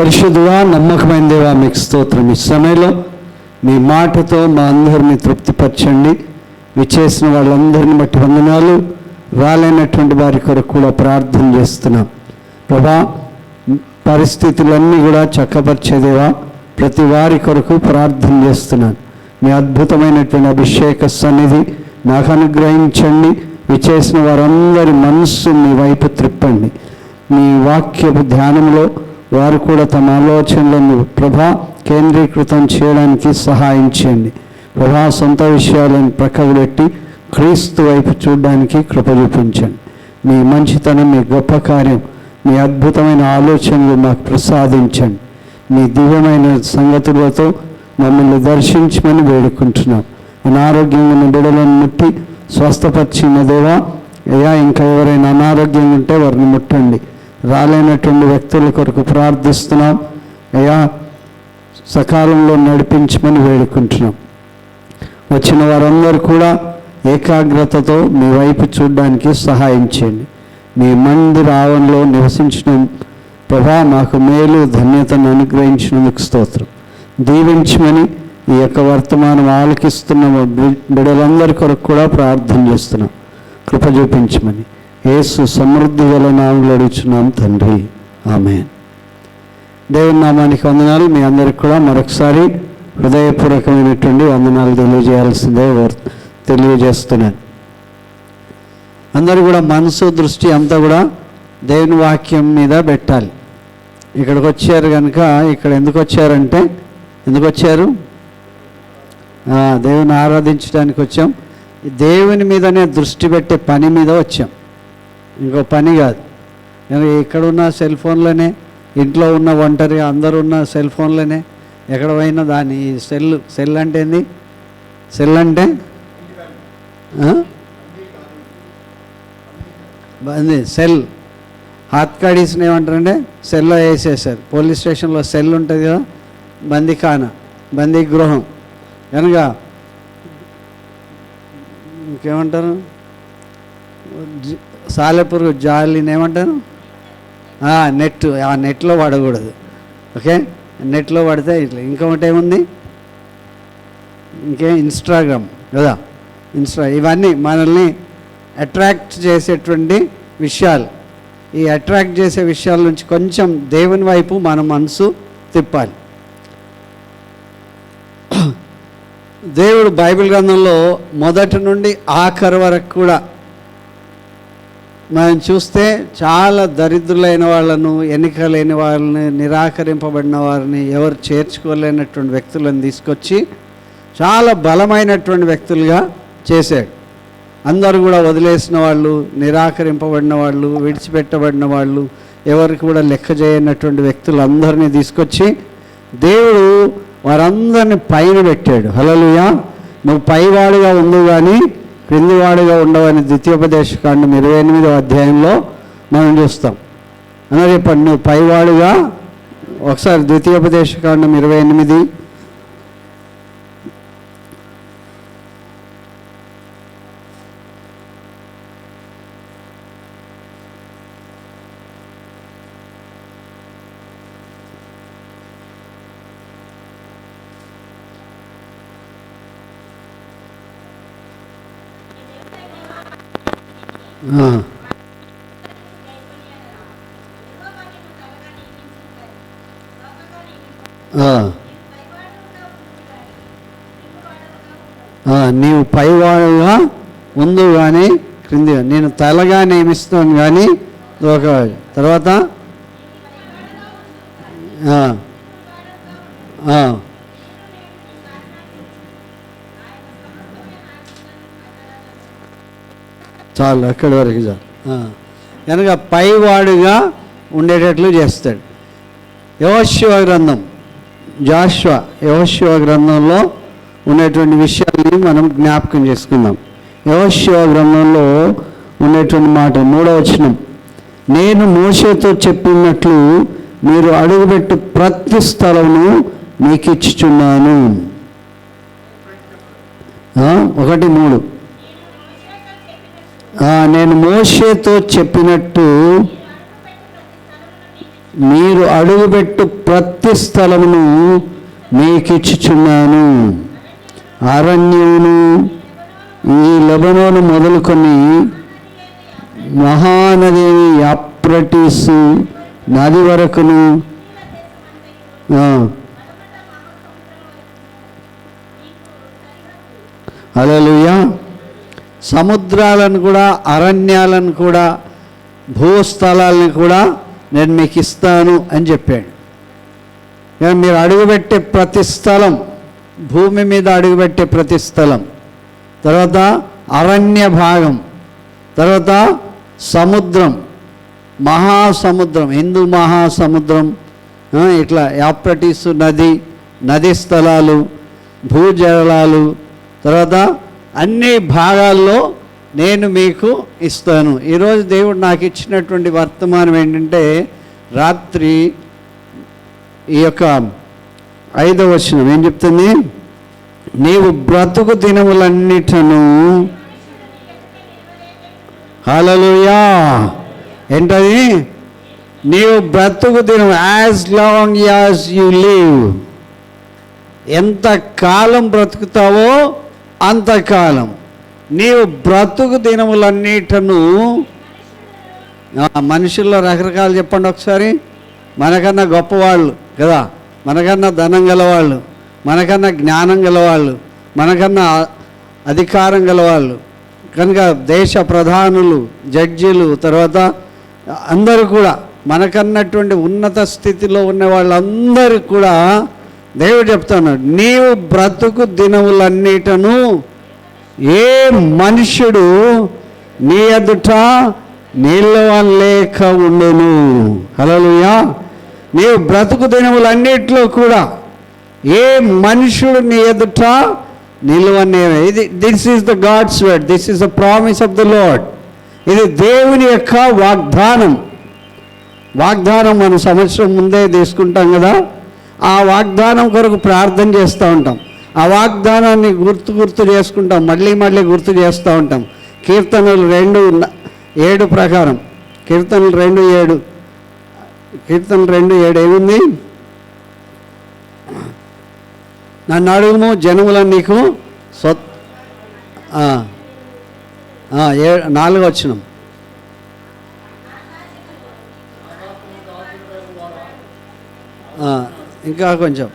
పరిశుద్ధుడా, నమ్మకమైన దేవా, మీకు స్తోత్రం. ఈ సమయంలో మీ మాటతో మా అందరినీ తృప్తిపరచండి. విచ్చేసిన వాళ్ళందరిని బట్టి వందనాలు. రాలేనటువంటి వారి కొరకు కూడా ప్రార్థన చేస్తున్నాం ప్రభా. పరిస్థితులన్నీ కూడా చక్కపరిచేదేవా, ప్రతి వారి కొరకు ప్రార్థన చేస్తున్నాను. మీ అద్భుతమైనటువంటి అభిషేక సన్నిధి నాకు అనుగ్రహించండి. విచ్చేసిన వారందరి మనస్సు మీ వైపు త్రిప్పండి. మీ వాక్యపు ధ్యానంలో వారు కూడా తమ ఆలోచనలను ప్రభా కేంద్రీకృతం చేయడానికి సహాయం చేయండి ప్రభా. సొంత విషయాలను ప్రక్కకు పెట్టి క్రీస్తు వైపు చూడడానికి కృప చూపించండి. మీ మంచితనం, మీ గొప్ప కార్యం, మీ అద్భుతమైన ఆలోచనలు మాకు ప్రసాదించండి. మీ దివ్యమైన సంగతులతో మమ్మల్ని దర్శించమని వేడుకుంటున్నాం. అనారోగ్యంగా ఉన్న బిడ్డలను ముట్టి స్వస్థపరిచిన దేవా, అయ్యా ఇంకా ఎవరైనా అనారోగ్యంగా ఉంటే వారిని ముట్టండి. రాలేనటువంటి వ్యక్తుల కొరకు ప్రార్థిస్తున్నాం అయ్యా, సకాలంలో నడిపించమని వేడుకుంటున్నాం. వచ్చిన వారందరూ కూడా ఏకాగ్రతతో మీ వైపు చూడడానికి సహాయం చేయండి. మీ మందిర ఆవరణలో నివసించడం ప్రభా మాకు మేలు ధన్యతను అనుగ్రహించినందుకు స్తోత్రం. దీవించమని ఈ యొక్క వర్తమానం ఆలకిస్తున్న బిడ్డలందరి కొరకు కూడా ప్రార్థన చేస్తున్నాం. కృప చూపించమని యేసు సమృద్ధి గల నామములో అడుగుచున్నాం తండ్రి, ఆమేన్. దేవుని నామానికి వందనాలు. మీ అందరికి కూడా మరొకసారి హృదయపూర్వకమైనటువంటి వందనాలు తెలియజేస్తున్నాను. అందరూ కూడా మనసు దృష్టి అంతా కూడా దేవుని వాక్యం మీద పెట్టాలి. ఇక్కడికి వచ్చారు కనుక, ఇక్కడ ఎందుకు వచ్చారంటే, ఎందుకు వచ్చారు? దేవుని ఆరాధించడానికి వచ్చాం. దేవుని మీదనే దృష్టి పెట్టే పని మీద వచ్చాం, ఇంకో పని కాదు. ఇక్కడ ఉన్న సెల్ ఫోన్లోనే, ఇంట్లో ఉన్న ఒంటరిగా అందరూ ఉన్న సెల్ ఫోన్లోనే ఎక్కడ పోయినా దాని సెల్ అంటే ఏంది? సెల్ అంటే సెల్ హాత్కాడీస్ని ఏమంటారంటే సెల్లో వేసేసారు. పోలీస్ స్టేషన్లో సెల్ ఉంటుంది కదా, బందీఖానా, బందీ గృహం కనుక ఇంకేమంటారు, సాలెపురుగు జాలిని ఏమంటారు, నెట్. ఆ నెట్లో పడకూడదు. ఓకే, నెట్లో పడితే ఇట్లా. ఇంకొకటి ఏముంది, ఇన్స్టాగ్రామ్ కదా, ఇవన్నీ మనల్ని అట్రాక్ట్ చేసేటువంటి విషయాలు. ఈ అట్రాక్ట్ చేసే విషయాల నుంచి కొంచెం దేవుని వైపు మన మనసు తిప్పాలి. దేవుడు బైబిల్ గ్రంథంలో మొదటి నుండి ఆఖరి వరకు కూడా మనం చూస్తే చాలా దరిద్రులైన వాళ్ళను, ఎన్నిక లేని వాళ్ళని, నిరాకరింపబడిన వారిని, ఎవరు చేర్చుకోలేనటువంటి వ్యక్తులను తీసుకొచ్చి చాలా బలమైనటువంటి వ్యక్తులుగా చేశాడు. అందరూ కూడా వదిలేసిన వాళ్ళు, నిరాకరింపబడిన వాళ్ళు, విడిచిపెట్టబడిన వాళ్ళు, ఎవరికి కూడా లెక్క చేయనటువంటి వ్యక్తులు అందరినీ తీసుకొచ్చి దేవుడు వారందరినీ పైన పెట్టాడు. హల్లెలూయా. నువ్వు పైవాడుగా ఉండు కానీ క్రిందివాడుగా ఉండవని ద్వితీయోపదేశకాండం 28వ అధ్యాయంలో మనం చూస్తాం. అన్న చెప్పండి, నువ్వు పైవాడుగా. ఒకసారి ద్వితీయోపదేశకాండం 28. నీవు పైవాడుగా ఉండు కానీ క్రింది, నేను తలగా నియమిస్తాను కానీ ఒక తర్వాత చాలు, అక్కడి వరకు చాలు. కనుక పైవాడుగా ఉండేటట్లు చేస్తాడు. యెహోషువ గ్రంథంలో ఉండేటువంటి విషయాల్ని మనం జ్ఞాపకం చేసుకుందాం. యెహోషువ గ్రంథంలో ఉండేటువంటి మాట 3వ వచనం, నేను మోషేతో చెప్పినట్లు మీరు అడుగుపెట్టు ప్రతి స్థలమును మీకు ఇచ్చుచున్నాను. 1:3 నేను మోషేతో చెప్పినట్టు మీరు అడుగుపెట్టు ప్రతి స్థలమును మీకిచ్చుచున్నాను. అరణ్యమును, ఈ లెబనోను మొదలుకొని మహానది యాప్రటీసు నది వరకును, హల్లెలూయా, సముద్రాలను కూడా, అరణ్యాలను కూడా, భూస్థలాలను కూడా నేను మీకు ఇస్తాను అని చెప్పాడు. మీరు అడుగుపెట్టే ప్రతి స్థలం, భూమి మీద అడుగుపెట్టే ప్రతి స్థలం, తర్వాత అరణ్య భాగం, తర్వాత సముద్రం, మహాసముద్రం, హిందూ మహాసముద్రం, ఇట్లా యాప్రటీసు నది, నదీ స్థలాలు, భూజలాలు, తర్వాత అన్ని భాగాల్లో నేను మీకు ఇస్తాను. ఈరోజు దేవుడు నాకు ఇచ్చినటువంటి వర్తమానం ఏంటంటే, రాత్రి ఈ యొక్క 5వ వచనం ఏం చెప్తుంది? నీవు బ్రతుకు దినములన్నిటను, హల్లెలూయా, ఏంటది? నీవు బ్రతుకు దినం, as long as you live, ఎంత కాలం బ్రతుకుతావో అంతకాలం నీవు బ్రతుకు దినములన్నిటను. మనుషుల్లో రకరకాలు చెప్పండి ఒకసారి. మనకన్నా గొప్పవాళ్ళు కదా, మనకన్నా ధనం గలవాళ్ళు, మనకన్నా జ్ఞానం గలవాళ్ళు, మనకన్నా అధికారం గలవాళ్ళు, కనుక దేశ ప్రధానులు, జడ్జీలు, తర్వాత అందరూ కూడా మనకన్నటువంటి ఉన్నత స్థితిలో ఉన్న వాళ్ళందరూ కూడా దేవుడు చెప్తున్నాడు, నీవు బ్రతుకు దినములన్నిటను ఏ మనుష్యుడు నీ ఎదుట నిలవలేక ఉండును. హల్లెలూయా. నీవు బ్రతుకు దినములన్నిటిలో కూడా ఏ మనుష్యుడు నీ ఎదుట నిలవనేవే. This is the God's word, this is the promise of the Lord. ఇది దేవుని యొక్క వాగ్దానం. మనం సంవత్సరం ముందే తీసుకుంటాం కదా, ఆ వాగ్దానం కొరకు ప్రార్థన చేస్తూ ఉంటాం. ఆ వాగ్దానాన్ని గుర్తు చేసుకుంటాం, మళ్ళీ గుర్తు చేస్తూ ఉంటాం. కీర్తనలు 2:7 ప్రకారం, కీర్తనలు 2:7 ఏముంది? నన్ను అడుగుము జనములను నీకు 4వ వచనం. ఇంకా కొంచెం,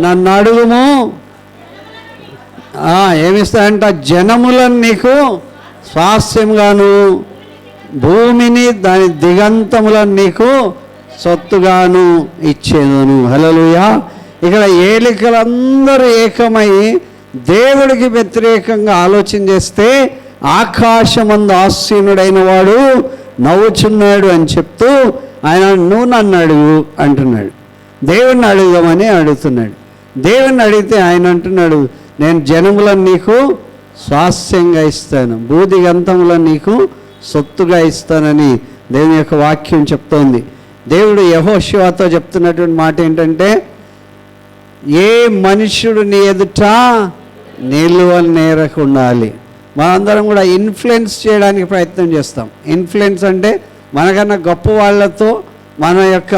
నన్ను అడుగుము, ఏమిస్తాయంట? జనములను నీకు స్వాస్థ్యంగాను, భూమిని దాని దిగంతములను నీకు సొత్తుగాను ఇచ్చేదను. హల్లెలూయా. ఇక్కడ ఏలికలందరూ ఏకమై దేవుడికి వ్యతిరేకంగా ఆలోచన చేస్తే ఆకాశమందు ఆసీనుడైన వాడు నవ్వుచున్నాడు అని చెప్తూ ఆయన నువ్వు నన్ను అడుగు అంటున్నాడు. దేవుణ్ణి అడుగుదామని అడుగుతున్నాడు. దేవుణ్ణి అడిగితే ఆయన అంటున్నాడు, నేను జనములను నీకు స్వాస్థ్యంగా ఇస్తాను, భూదిగంతములను నీకు సొత్తుగా ఇస్తానని దేవుని యొక్క వాక్యం చెప్తోంది. దేవుడు యెహోషువతో చెప్తున్నటువంటి మాట ఏంటంటే, ఏ మనుష్యుడు నీ ఎదుట నిలువనేరక ఉండాలి. మనందరం కూడా ఇన్ఫ్లుయెన్స్ చేయడానికి ప్రయత్నం చేస్తాం. ఇన్ఫ్లుయెన్స్ అంటే మనకన్నా గొప్ప వాళ్ళతో మన యొక్క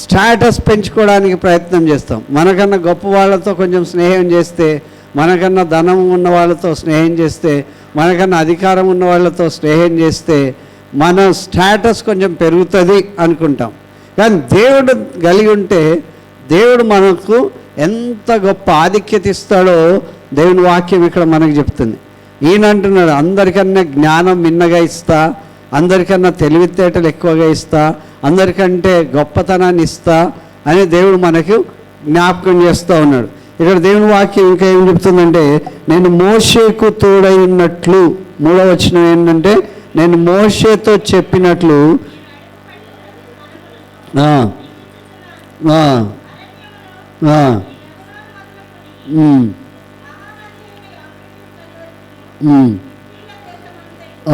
స్టేటస్ పెంచుకోవడానికి ప్రయత్నం చేస్తాం. మనకన్నా గొప్ప వాళ్ళతో కొంచెం స్నేహం చేస్తే, మనకన్నా ధనం ఉన్న వాళ్ళతో స్నేహం చేస్తే, మనకన్నా అధికారం ఉన్న వాళ్ళతో స్నేహం చేస్తే మన స్టేటస్ కొంచెం పెరుగుతుంది అనుకుంటాం. కానీ దేవుడు కలిగి ఉంటే దేవుడు మనకు ఎంత గొప్ప ఆధిక్యత ఇస్తాడో దేవుని వాక్యం ఇక్కడ మనకు చెప్తుంది. ఈయన అంటున్నాడు, అందరికన్నా జ్ఞానం మిన్నగా ఇస్తా, అందరికన్నా తెలివితేటలు ఎక్కువగా ఇస్తా, అందరికంటే గొప్పతనాన్ని ఇస్తా అని దేవుడు మనకు జ్ఞాపకం చేస్తూ ఉన్నాడు. ఇక్కడ దేవుని వాక్యం ఇంకా ఏం చెప్తుందంటే, నేను మోషేకు తోడై ఉన్నట్లు, 3వ వచనం ఏంటంటే, నేను మోషేతో చెప్పినట్లు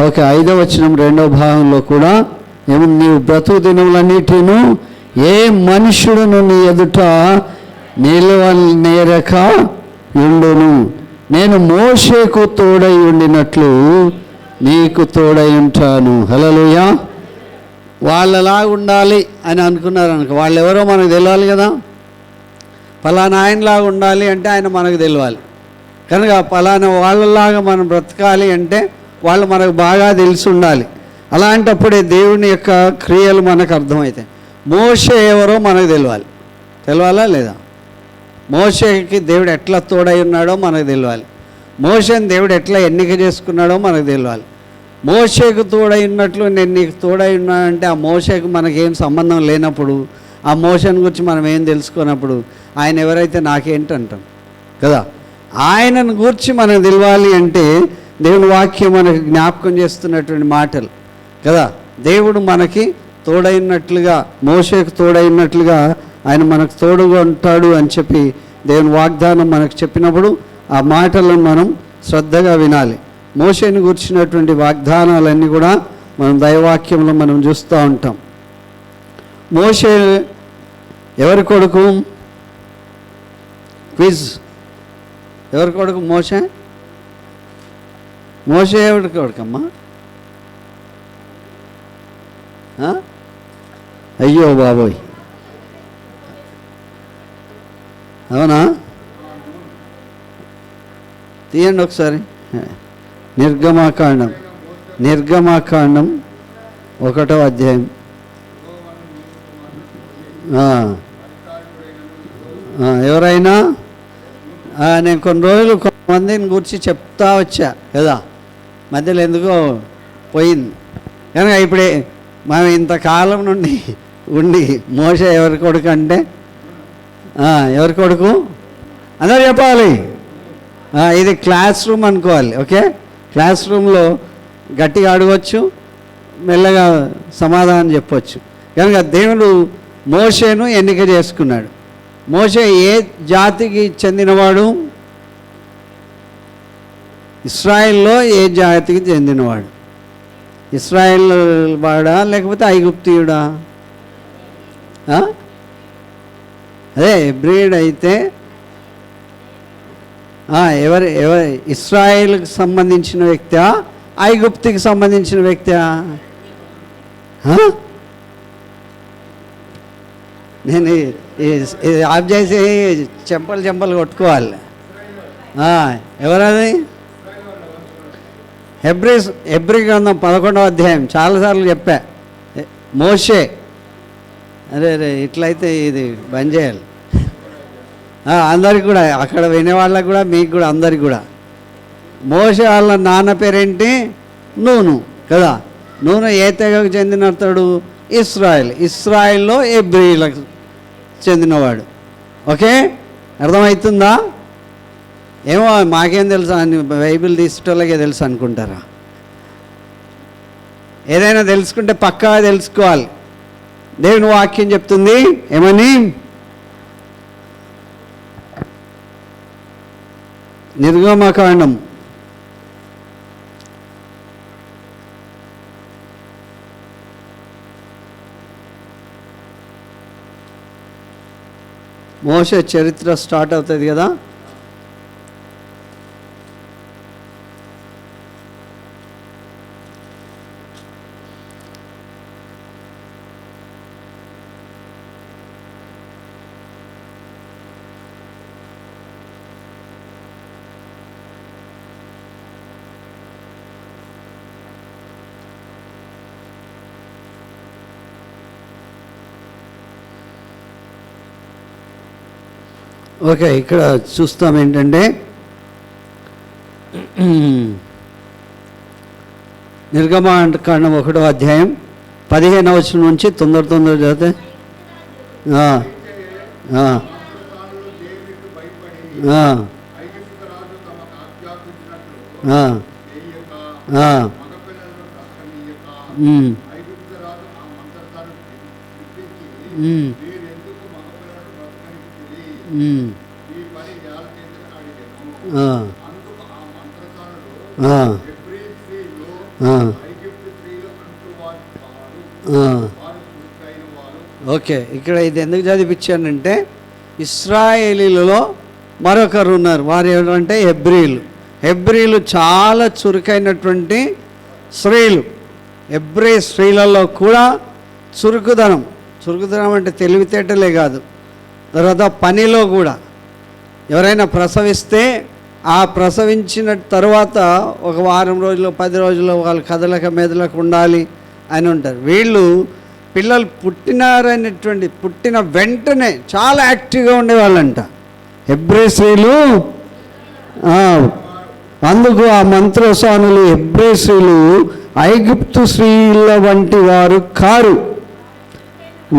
ఓకే. 5వ వచనం 2వ భాగంలో కూడా ఏమన్నా, నీవు బ్రతుకు దినములన్నిటిను ఏ మనుష్యుడును నీ ఎదుట నిలవనేరక ఉండును, నేను మోషేకు తోడై ఉండినట్లు నీకు తోడై ఉంటాను. హల్లెలూయా. వాళ్ళలాగా ఉండాలి అని అనుకున్నారు అనుకో, వాళ్ళు ఎవరో మనకు తెలియాలి కదా. ఫలానా ఆయనలాగా ఉండాలి అంటే ఆయన మనకు తెలియాలి. కనుక ఫలానా వాళ్ళలాగా మనం బ్రతకాలి అంటే వాళ్ళు మనకు బాగా తెలిసి ఉండాలి. అలాంటప్పుడే దేవుని యొక్క క్రియలు మనకు అర్థమవుతాయి. మోషే ఎవరో మనకు తెలియాలా లేదా? మోషేకి దేవుడు ఎట్లా తోడై ఉన్నాడో మనకు తెలియాలి. మోషేని దేవుడు ఎట్లా ఎన్నిక చేసుకున్నాడో మనకు తెలియాలి. మోషేకు తోడై ఉన్నట్లు నేను నీకు తోడై ఉన్నానంటే ఆ మోషేకు మనకేం సంబంధం లేనప్పుడు, ఆ మోషేని గురించి మనం ఏం తెలుసుకున్నప్పుడు ఆయన ఎవరైతే నాకేంటి అంటాం కదా. ఆయనను గూర్చి మనకు తెలియాలి అంటే దేవుని వాక్యం మనకు జ్ఞాపకం చేస్తున్నటువంటి మాటలు కదా. దేవుడు మనకి తోడైనట్లుగా, మోషేకు తోడైనట్లుగా ఆయన మనకు తోడుగా ఉంటాడు అని చెప్పి దేవుని వాగ్దానం మనకు చెప్పినప్పుడు ఆ మాటలను మనం శ్రద్ధగా వినాలి. మోషేని గురించినటువంటి వాగ్దానాలన్నీ కూడా మనం దైవవాక్యంలో మనం చూస్తూ ఉంటాం. మోషే ఎవరి కొడుకు? క్విజ్. ఎవరి కొడుకు మోషే? మోషే ఎవరి కొడుకమ్మా? అయ్యో బాబోయ్, అవునా? తీయండి ఒకసారి. నిర్గమాకాండం 1వ అధ్యాయం. ఎవరైనా నేను కొన్ని రోజులు కొంతమందిని గురించి చెప్తా వచ్చా కదా, మధ్యలో ఎందుకో పోయింది. కనుక ఇప్పుడే మనం ఇంతకాలం నుండి ఉండి మోషే ఎవరి కొడుకు అంటే ఎవరి కొడుకు అందరూ చెప్పాలి. ఇది క్లాస్ రూమ్ అనుకోవాలి. ఓకే, క్లాస్ రూమ్లో గట్టిగా అడగవచ్చు, మెల్లగా సమాధానం చెప్పవచ్చు. కనుక దేవుడు మోషేను ఎన్నిక చేసుకున్నాడు. మోషే ఏ జాతికి చెందినవాడు? ఇశ్రాయేల్లో ఏ జాతికి చెందినవాడు? ఇశ్రాయేల్ వాడా లేకపోతే ఐగుప్తీయుడా? అదే హెబ్రీయుడు అయితే ఎవరి ఇశ్రాయేల్కి సంబంధించిన వ్యక్తి, ఐగుప్తికి సంబంధించిన వ్యక్తి? నేను ఆఫ్ చేసి చెంపలు కొట్టుకోవాలి. ఎవరది? హెబ్రీ గ్రంథం 11వ అధ్యాయం. చాలాసార్లు చెప్పా మోషే. అరే ఇట్లయితే ఇది బంద్ చేయాలి అందరికి కూడా, అక్కడ వినేవాళ్ళకి కూడా, మీకు కూడా, అందరికి కూడా. మోషే వాళ్ళ నాన్న పేరేంటి? నూను కదా. నూను ఏ తెగకు చెందినతడు? ఇశ్రాయేల్. ఇశ్రాయేల్లో హెబ్రీలకు చెందినవాడు. ఓకే, అర్థమవుతుందా? ఏమో మాకేం తెలుసు అని బైబిల్ తీసేటోళ్ళకే తెలుసు అనుకుంటారా? ఏదైనా తెలుసుకుంటే పక్కా తెలుసుకోవాలి. దేవుని వాక్యం చెప్తుంది ఏమని? నిర్గమకాండం మోషే చరిత్ర స్టార్ట్ అవుతుంది కదా. ఓకే, ఇక్కడ చూస్తాం ఏంటంటే నిర్గమకాండం 1వ అధ్యాయం 15వ వచనం నుంచి తొందర చదివితే ఓకే, ఇక్కడ ఇది ఎందుకు చదివించానంటే ఇశ్రాయేలీలలో మరొకరు ఉన్నారు. వారు ఎవరంటే హెబ్రీలు. హెబ్రీలు చాలా చురుకైనటువంటి స్త్రీలు. హెబ్రీ స్త్రీలలో కూడా చురుకుదనం అంటే తెలివితేటలే కాదు, తర్వాత పనిలో కూడా. ఎవరైనా ప్రసవిస్తే ఆ ప్రసవించిన తర్వాత ఒక వారం రోజులు 10 రోజులు వాళ్ళు కదలక మెదలక ఉండాలి అని ఉంటారు. వీళ్ళు పిల్లలు పుట్టిన వెంటనే చాలా యాక్టివ్గా ఉండేవాళ్ళంట హెబ్రీ స్త్రీలు. అందుకు ఆ మంత్రసానులు హెబ్రీ స్త్రీలు ఐగుప్తు స్త్రీల వంటి వారు కారు,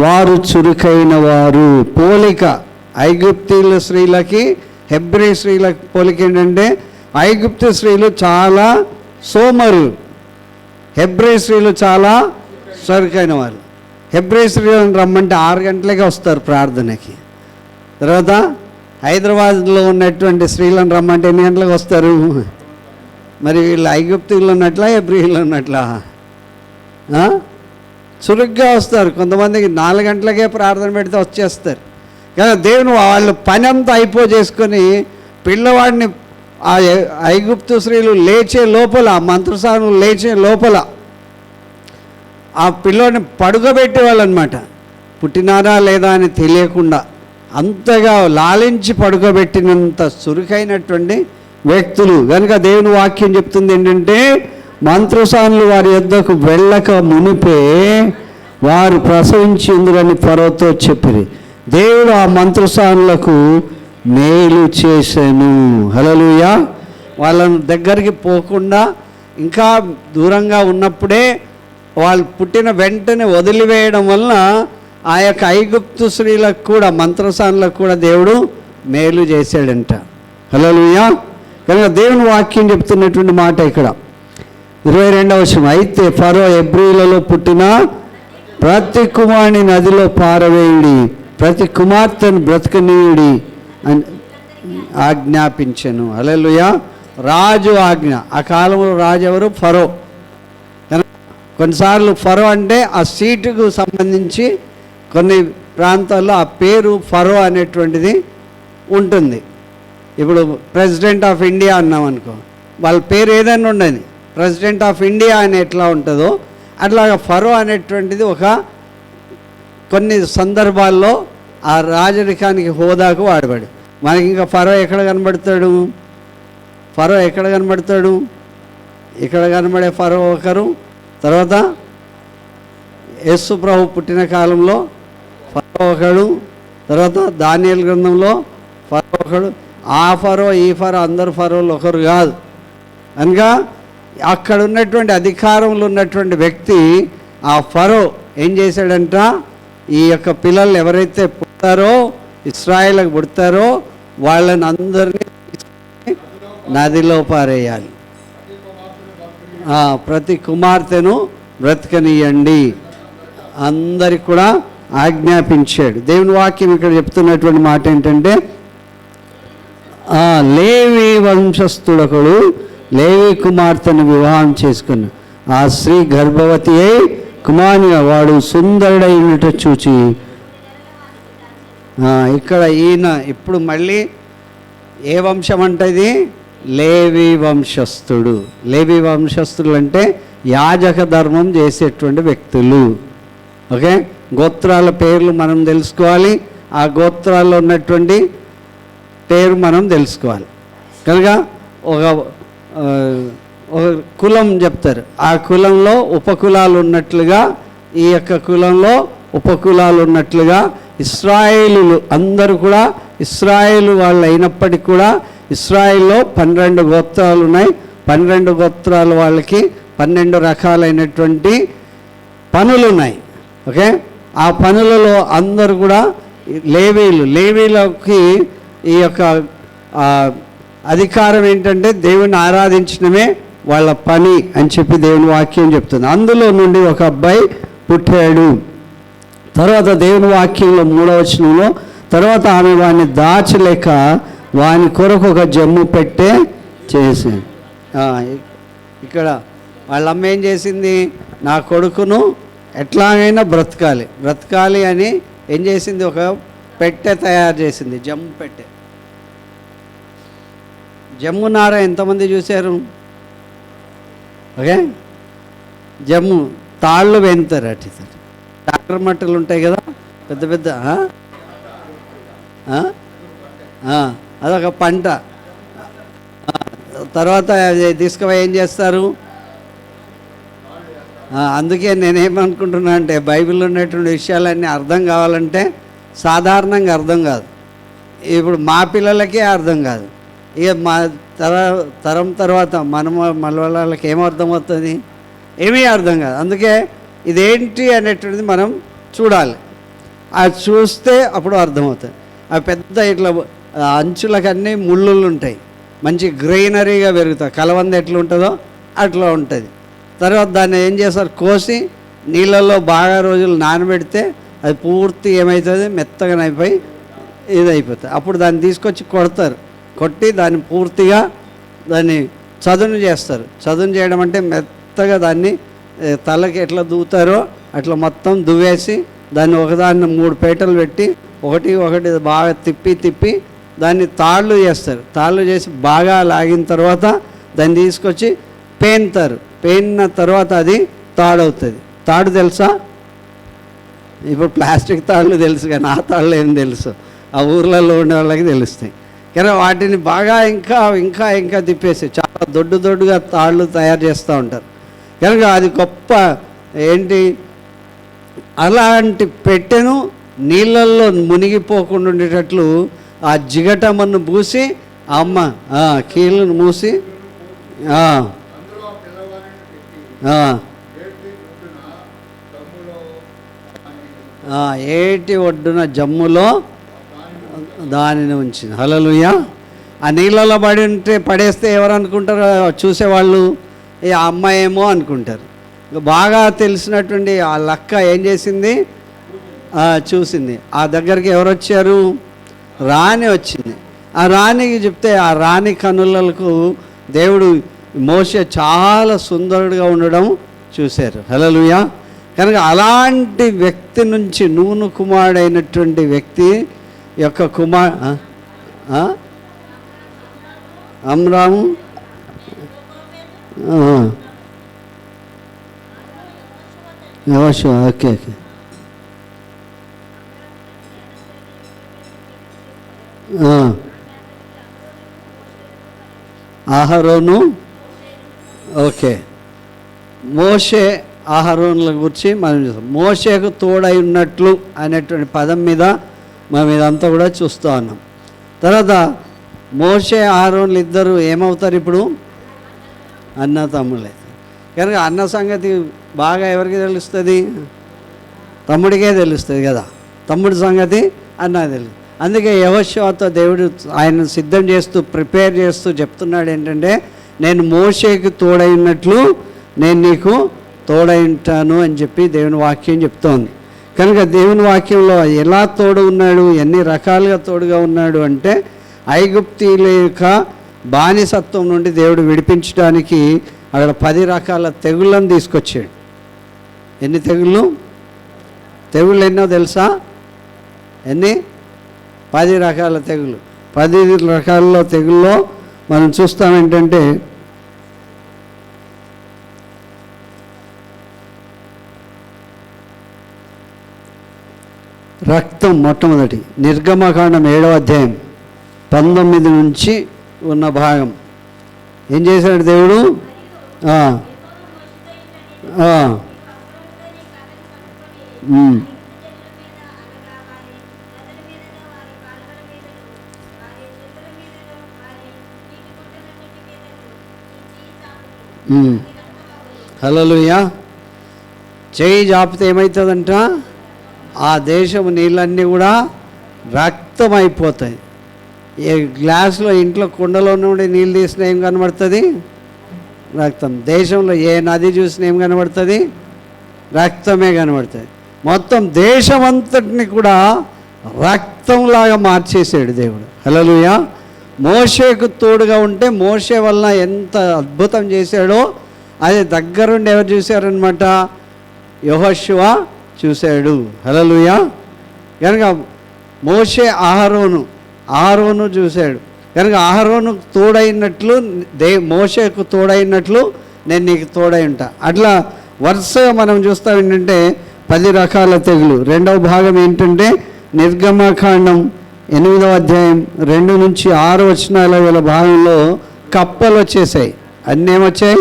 వారు చురుకైన వారు. పోలిక ఐగుప్తీల స్త్రీలకి హెబ్రీ స్త్రీలకి పోలిక ఏంటంటే ఐగుప్తు స్త్రీలు చాలా సోమరు, హెబ్రీ స్త్రీలు చాలా చురుకైన వారు. హెబ్రీ స్త్రీలను రమ్మంటే 6 గంటలకే వస్తారు ప్రార్థనకి. తర్వాత హైదరాబాద్లో ఉన్నటువంటి స్త్రీలను రమ్మంటే ఎన్ని గంటలకు వస్తారు? మరి వీళ్ళు ఐగుప్తులు ఉన్నట్లా హెబ్రీలు ఉన్నట్లా? చురుగ్గా వస్తారు. కొంతమందికి 4 గంటలకే ప్రార్థన పెడితే వచ్చేస్తారు. కానీ దేవుని వాళ్ళు పని అంతా చేసుకొని పిల్లవాడిని ఆ ఐగుప్తు స్త్రీలు లేచే లోపల, మంత్రసాను లేచే లోపల ఆ పిల్లోడిని పడుకోబెట్టేవాళ్ళు అనమాట. పుట్టినారా లేదా అని తెలియకుండా అంతగా లాలించి పడుకోబెట్టినంత చురుకైనటువంటి వ్యక్తులు. కనుక దేవుని వాక్యం చెప్తుంది ఏంటంటే మంత్రసానులు వారి యొద్దకు వెళ్ళక మునిపే వారు ప్రసవించి ఉందని ఫరోతో చెప్పిరి. దేవుడు ఆ మంత్రసానులకు మేలు చేశాను. హల్లెలూయా. వాళ్ళని దగ్గరికి పోకుండా ఇంకా దూరంగా ఉన్నప్పుడే వాళ్ళు పుట్టిన వెంటనే వదిలివేయడం వలన ఆ యొక్క ఐగుప్తు స్త్రీలకు కూడా మంత్రసానులకు కూడా దేవుడు మేలు చేశాడంట. హల్లెలూయా. కనుక దేవుని వాక్యం చెప్తున్నటువంటి మాట ఇక్కడ 22వ వచనం, అయితే ఫరో హెబ్రీలలో పుట్టిన ప్రతి కుమారుని నదిలో పారవేయుడి, ప్రతి కుమార్తెను బ్రతకనీయుడి అని ఆజ్ఞాపించెను. హల్లెలూయా. రాజు ఆజ్ఞ. ఆ కాలంలో రాజు ఎవరు? ఫరో. కొన్నిసార్లు ఫరో అంటే ఆ సీటుకు సంబంధించి కొన్ని ప్రాంతాల్లో ఆ పేరు ఫరో అనేటువంటిది ఉంటుంది. ఇప్పుడు ప్రెసిడెంట్ ఆఫ్ ఇండియా అన్నాం అనుకో, వాళ్ళ పేరు ఏదైనా ఉండని, ప్రెసిడెంట్ ఆఫ్ ఇండియా అని ఎట్లా ఉంటుందో అట్లాగా ఫరో అనేటువంటిది కొన్ని సందర్భాల్లో ఆ రాజరికానికి హోదాకు వాడబడి. మనకి ఇంకా ఫరో ఎక్కడ కనబడతాడు? ఇక్కడ కనబడే ఫరో ఒకరు. తర్వాత యేసు ప్రభు పుట్టిన కాలంలో ఫరో ఒకడు. తర్వాత దానియేలు గ్రంథంలో ఫరో ఒకడు. ఆ ఫరో ఈ ఫరో అందరు ఫరోలు ఒకరు కాదు. అనగా అక్కడ ఉన్నటువంటి అధికారంలో ఉన్నటువంటి వ్యక్తి ఆ ఫరో ఏం చేశాడంట, ఈ యొక్క పిల్లలు ఎవరైతే పుడతారో, ఇశ్రాయేలుకు పుడతారో వాళ్ళని అందరినీ నదిలో పారేయాలి, ప్రతి కుమార్తెను బ్రతకనీయండి అందరికి కూడా ఆజ్ఞాపించాడు. దేవుని వాక్యం ఇక్కడ చెప్తున్నటువంటి మాట ఏంటంటే లేవి వంశస్థుడొకడు లేవి కుమార్తెను వివాహం చేసుకుని ఆ స్త్రీ గర్భవతి అయి కుమారునిగా వాడు సుందరుడైనట్టు చూచి. ఇక్కడ ఈయన ఇప్పుడు మళ్ళీ ఏ వంశం అంటది? లేవి వంశస్థుడు. లేవి వంశస్థులు అంటే యాజక ధర్మం చేసేటువంటి వ్యక్తులు. ఓకే, గోత్రాల పేర్లు మనం తెలుసుకోవాలి, ఆ గోత్రాల్లో ఉన్నటువంటి పేరు మనం తెలుసుకోవాలి. కనుక ఒక కులం చెప్తారు, ఆ కులంలో ఉపకులాలు ఉన్నట్లుగా ఈ యొక్క కులంలో ఉపకులాలు ఉన్నట్లుగా ఇశ్రాయేలులు అందరూ కూడా ఇశ్రాయేలు వాళ్ళు అయినప్పటికీ కూడా ఇశ్రాయేల్లో 12 గోత్రాలు ఉన్నాయి. 12 గోత్రాల వాళ్ళకి 12 రకాలైనటువంటి పనులు ఉన్నాయి. ఓకే, ఆ పనులలో అందరూ కూడా లేవీలకి ఈ యొక్క అధికారం ఏంటంటే దేవుని ఆరాధించడమే వాళ్ళ పని అని చెప్పి దేవుని వాక్యం చెప్తుంది. అందులో నుండి ఒక అబ్బాయి పుట్టాడు. తర్వాత దేవుని వాక్యంలో 3వ వచనంలో తర్వాత ఆమె వాడిని దాచలేక వాని కొరకు ఒక జమ్ము పెట్టే చేసింది. ఇక్కడ వాళ్ళ అమ్మ ఏం చేసింది? నా కొడుకును ఎట్లాగైనా బ్రతకాలి అని ఏం చేసింది? ఒక పెట్టె తయారు చేసింది, జమ్ము పెట్టె. జమ్ము నార ఎంతమంది చూశారు? ఓకే, జమ్ము తాళ్ళు వెంతారు అటు డాక్టర్ మట్టలు ఉంటాయి కదా పెద్ద పెద్ద, అదొక పంట. తర్వాత అది తీసుకుపోయి ఏం చేస్తారు? అందుకే నేనేమనుకుంటున్నా అంటే బైబిల్లో ఉన్నటువంటి విషయాలన్నీ అర్థం కావాలంటే సాధారణంగా అర్థం కాదు. ఇప్పుడు మా పిల్లలకే అర్థం కాదు, ఇక మా తరం తర్వాత మన వాళ్ళకి ఏమో అర్థమవుతుంది, ఏమీ అర్థం కాదు. అందుకే ఇదేంటి అనేటువంటిది మనం చూడాలి. అది చూస్తే అప్పుడు అర్థమవుతుంది. ఆ పెద్ద ఇట్లా అంచులకన్నీ ముళ్ళులు ఉంటాయి, మంచి గ్రీనరీగా పెరుగుతాయి. కలవంద ఎట్లా ఉంటుందో అట్లా ఉంటుంది. తర్వాత దాన్ని ఏం చేస్తారు, కోసి నీళ్ళల్లో బాగా రోజులు నానబెడితే అది పూర్తి ఏమవుతుంది, మెత్తగా అయిపోయి ఇదైపోతుంది. అప్పుడు దాన్ని తీసుకొచ్చి కొడతారు, కొట్టి దాన్ని పూర్తిగా దాన్ని చదును చేస్తారు. చదును చేయడం అంటే మెత్తగా దాన్ని తలకి ఎట్లా దువ్వుతారో అట్లా మొత్తం దువ్వేసి దాన్ని ఒకదాన్ని 3 పేటలు పెట్టి ఒకటి బాగా తిప్పి దాన్ని తాళ్ళు చేస్తారు. తాళ్ళు చేసి బాగా లాగిన తర్వాత దాన్ని తీసుకొచ్చి పేన్తారు. పేనిన తర్వాత అది తాడవుతుంది. తాడు తెలుసా? ఇప్పుడు ప్లాస్టిక్ తాళ్ళు తెలుసు కానీ ఆ తాళ్ళు ఏం తెలుసు, ఆ ఊర్లలో ఉండే వాళ్ళకి తెలుస్తాయి. కానీ వాటిని బాగా ఇంకా తిప్పేసి చాలా దొడ్డుగా తాళ్ళు తయారు చేస్తూ ఉంటారు. కనుక అది గొప్ప ఏంటి, అలాంటి పెట్టెను నీళ్ళల్లో మునిగిపోకుండా ఉండేటట్లు ఆ జిగటమ్మను పూసి అమ్మ కీళ్ళను మూసి ఏటి ఒడ్డున జమ్ములో దానిని ఉంచింది. హల్లెలూయా. ఆ నీళ్ళలో పడేస్తే ఎవరు అనుకుంటారు చూసేవాళ్ళు, ఈ అమ్మాయి ఏమో అనుకుంటారు. బాగా తెలిసినటువంటి ఆ లక్క ఏం చేసింది, చూసింది. ఆ దగ్గరికి ఎవరు వచ్చారు? రాణి వచ్చింది. ఆ రాణికి చెప్తే ఆ రాణి కనులకు దేవుడు మోషే చాలా సుందరుడుగా ఉండడం చూశారు. హల్లెలూయా. కనుక అలాంటి వ్యక్తి నుంచి నూను కుమారుడైనటువంటి వ్యక్తి యొక్క అమ్రాము ఓకే అహరోను. ఓకే, మోషే అహరోనుల గురించి మనం చూస్తాం. మోషేకు తోడై ఉన్నట్లు అనేటువంటి పదం మీద మనం ఇదంతా కూడా చూస్తూ ఉన్నాం. తర్వాత మోషే అహరోనులు ఇద్దరు ఏమవుతారు ఇప్పుడు? అన్న తమ్ముళ్ళే. కనుక అన్న సంగతి బాగా ఎవరికి తెలుస్తుంది? తమ్ముడికే తెలుస్తుంది కదా. తమ్ముడి సంగతి అన్న తెలుసు. అందుకే యెహోషువతో దేవుడు ఆయన సిద్ధం చేస్తూ ప్రిపేర్ చేస్తూ చెప్తున్నాడు ఏంటంటే, నేను మోషేకి తోడై ఉన్నట్లు నేను నీకు తోడై ఉంటాను అని చెప్పి దేవుని వాక్యం చెప్తోంది. కనుక దేవుని వాక్యంలో ఎలా తోడు ఉన్నాడు, ఎన్ని రకాలుగా తోడుగా ఉన్నాడు అంటే, ఐగుప్తీయుల యొక్క బానిసత్వం నుండి దేవుడు విడిపించడానికి అక్కడ 10 రకాల తెగుళ్ళను తీసుకొచ్చాడు. ఎన్ని తెగుళ్ళు ఎన్నో తెలుసా? ఎన్ని? 10 రకాల తెగులు. 10 రకాల తెగుల్లో మనం చూస్తాం ఏంటంటే, రక్తం. మొట్టమొదటి నిర్గమకాండం 7వ అధ్యాయం 19 నుంచి ఉన్న భాగం. ఏం చేశాడు దేవుడు? హల్లెలూయా. చేయి జాపితే ఏమవుతుందంట? ఆ దేశము నీళ్ళన్నీ కూడా రక్తం అయిపోతాయి. ఏ గ్లాసులో ఇంట్లో కుండలో నుండి నీళ్ళు తీసినా ఏం కనబడుతుంది? రక్తం. దేశంలో ఏ నది చూసినా ఏం కనబడుతుంది? రక్తమే కనబడుతుంది. మొత్తం దేశమంతటిని కూడా రక్తంలాగా మార్చేసాడు దేవుడు. హల్లెలూయా. మోషేకు తోడుగా ఉంటే మోషే వల్ల ఎంత అద్భుతం చేశాడో అది దగ్గరుండి ఎవరు చూశారనమాట? యెహోషువ చూశాడు. హల్లెలూయా. కనుక మోషే అహరోను చూశాడు. కనుక అహరోను తోడైనట్లు మోషేకు తోడైనట్లు నేను నీకు తోడై ఉంటా. అట్లా వరుసగా మనం చూస్తాం ఏంటంటే 10 రకాల తెగులు. రెండవ భాగం ఏంటంటే నిర్గమకాండం 8వ అధ్యాయం 2 నుంచి 6 వచనాల గల భాగంలో కప్పలు వచ్చేసాయి. అన్నీ ఏమొచ్చాయి?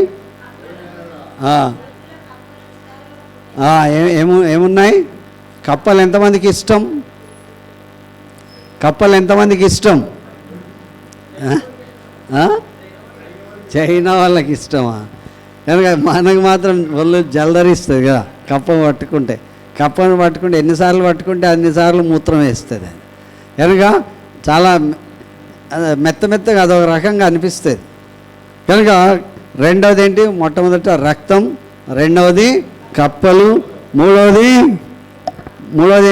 ఏమున్నాయి? కప్పలు ఎంతమందికి ఇష్టం? కప్పలు ఎంతమందికి ఇష్టం? చైనా వాళ్ళకి ఇష్టమా? కనుక మనకు మాత్రం వాళ్ళు జలదరిస్తుంది కదా కప్పను పట్టుకుంటే. కప్పను పట్టుకుంటే ఎన్నిసార్లు పట్టుకుంటే అన్నిసార్లు మూత్రం వేస్తుంది. కనుక చాలా మెత్తగా అదొక రకంగా అనిపిస్తుంది. కనుక రెండవది ఏంటి? మొట్టమొదట రక్తం, రెండవది కప్పలు, మూడవది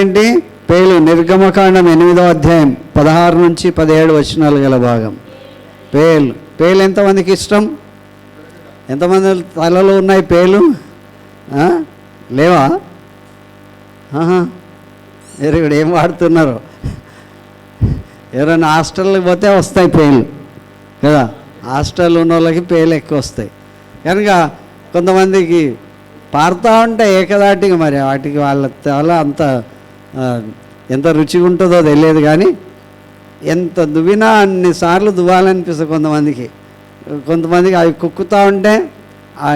ఏంటి? పేలు. నిర్గమకాండం 8వ అధ్యాయం 16 నుంచి 17 వచనాలు గల భాగం. పేలు ఎంతమందికి ఇష్టం? ఎంతమంది తలలో ఉన్నాయి పేలు? లేవా? ఇప్పుడు ఏం వాడుతున్నారు? ఎవరైనా హాస్టల్కి పోతే వస్తాయి పేలు కదా, హాస్టల్ ఉన్న వాళ్ళకి పేలు ఎక్కువ వస్తాయి. కనుక కొంతమందికి పారుతూ ఉంటాయి ఏకదాటిగా. మరి వాటికి వాళ్ళ అంత ఎంత రుచిగా ఉంటుందో తెలియదు, కానీ ఎంత దువ్వినా అన్నిసార్లు దువ్వాలనిపిస్తుంది కొంతమందికి అవి కుక్కుతూ ఉంటే ఆ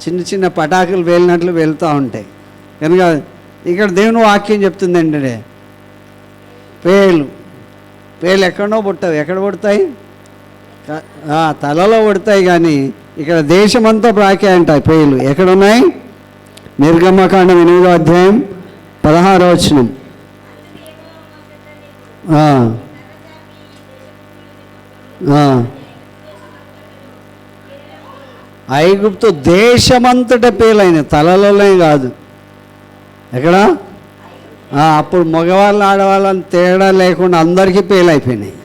చిన్న పటాకులు వేలినట్లు వెళ్తూ ఉంటాయి. కనుక ఇక్కడ దేవుని వాక్యం చెప్తుంది ఏంటంటే పేలు ఎక్కడో పుట్టవు. ఎక్కడ పుడతాయి? తలలో పుడతాయి. కానీ ఇక్కడ దేశమంతా ప్రాకాయంటాయి పేలు. ఎక్కడున్నాయి? నిర్గమకాండం 8వ అధ్యాయం 16వ వచనం. ఐగుప్తు దేశమంతట పేలైన, తలలోనే కాదు. ఎక్కడ? అప్పుడు మగవాళ్ళు ఆడవాళ్ళని తేడా లేకుండా అందరికీ పేలైపోయినాయి.